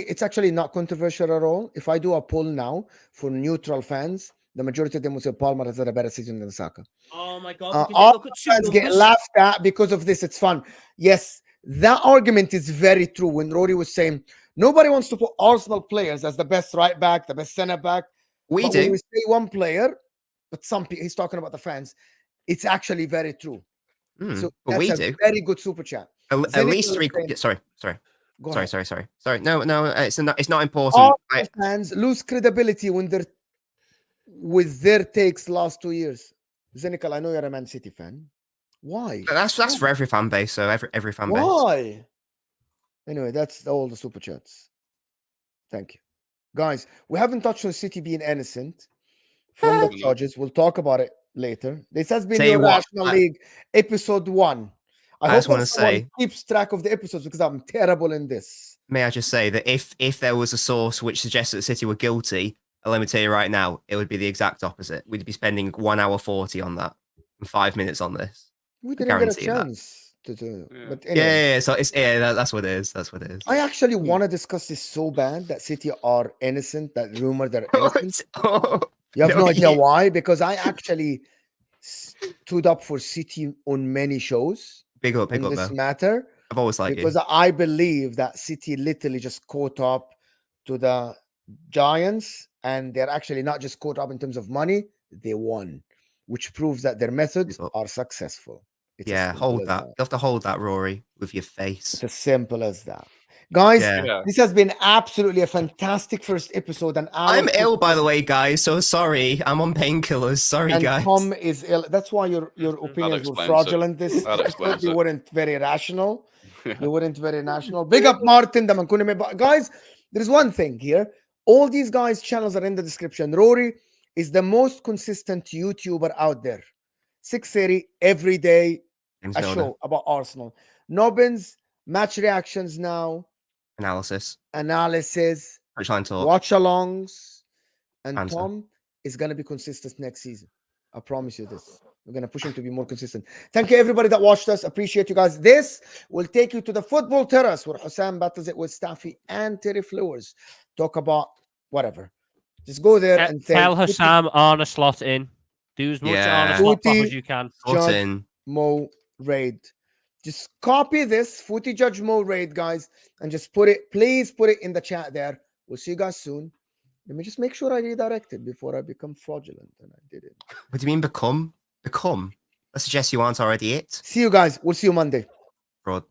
it's actually not controversial at all. If I do a poll now for neutral fans, the majority of them will say Palmer has had a better season than Saka. Oh my God. All fans get laughed at because of this. It's fun. Yes, that argument is very true. When Rory was saying nobody wants to put Arsenal players as the best right back, the best centre back. We do. When we say one player, but he's talking about the fans. It's actually very true. So that's a very good super chat. At least 3. Sorry. Sorry. No. It's not important. All fans lose credibility when they're with their takes last 2 years. Zenikal, I know you're a Man City fan. Why? That's for every fan base. So every fan base. Why? Anyway, that's all the super chats. Thank you, guys. We haven't touched on City being innocent from the charges. We'll talk about it later. This has been Tell you your what, Rational League episode 1. I hope just wanna that someone say- keeps track of the episodes because I'm terrible in this. May I just say that if there was a source which suggests that City were guilty, let me tell you right now, it would be the exact opposite. We'd be spending 1 hour 40 on that and 5 minutes on this. We didn't get a guarantee you that. chance to do. Yeah. But anyway, Yeah. So it's that's what it is. That's what it is. I actually want to discuss this so bad that City are innocent. That rumor they're innocent. You have no idea why? Because I actually stood up for City on many shows Big up, in this man. matter. I've always liked Because you. I believe that City literally just caught up to the Giants, and they're actually not just caught up in terms of money, they won, which proves that their methods are successful. It's Yeah, hold that. You have to hold that, Rory, with your face. It's as simple as that. Guys, Yeah. this has been absolutely a fantastic first episode. And I'm ill, by the way, guys. So sorry. I'm on painkillers. Sorry, and guys. Tom is ill. That's why your opinions were explains fraudulent. This That episode, explains you it. weren't very rational. You weren't very national. Big up Martin. Guys, there's one thing here. All these guys' channels are in the description. Rory is the most consistent YouTuber out there. 6:30 every day, a show about Arsenal. Nobbins, match reactions now. Analysis. Touchline talk. Watch-alongs. And Answer. Tom is going to be consistent next season. I promise you this. We're going to push him to be more consistent. Thank you, everybody that watched us. Appreciate you guys. This will take you to the football terrace where HUSAM battles it with Staffy and Terry Flowers. Talk about whatever. Just go there and say, tell HUSAM on a slot in. Do as much on a slot pop as you can. Judge Mo Raid. Just copy this Footy Judge Mo Raid, guys, and just please put it in the chat there. We'll see you guys soon. Let me just make sure I redirected before I become fraudulent, and I didn't. What do you mean become? Become? I suggest you aren't already it. See you guys. We'll see you Monday. Fraud.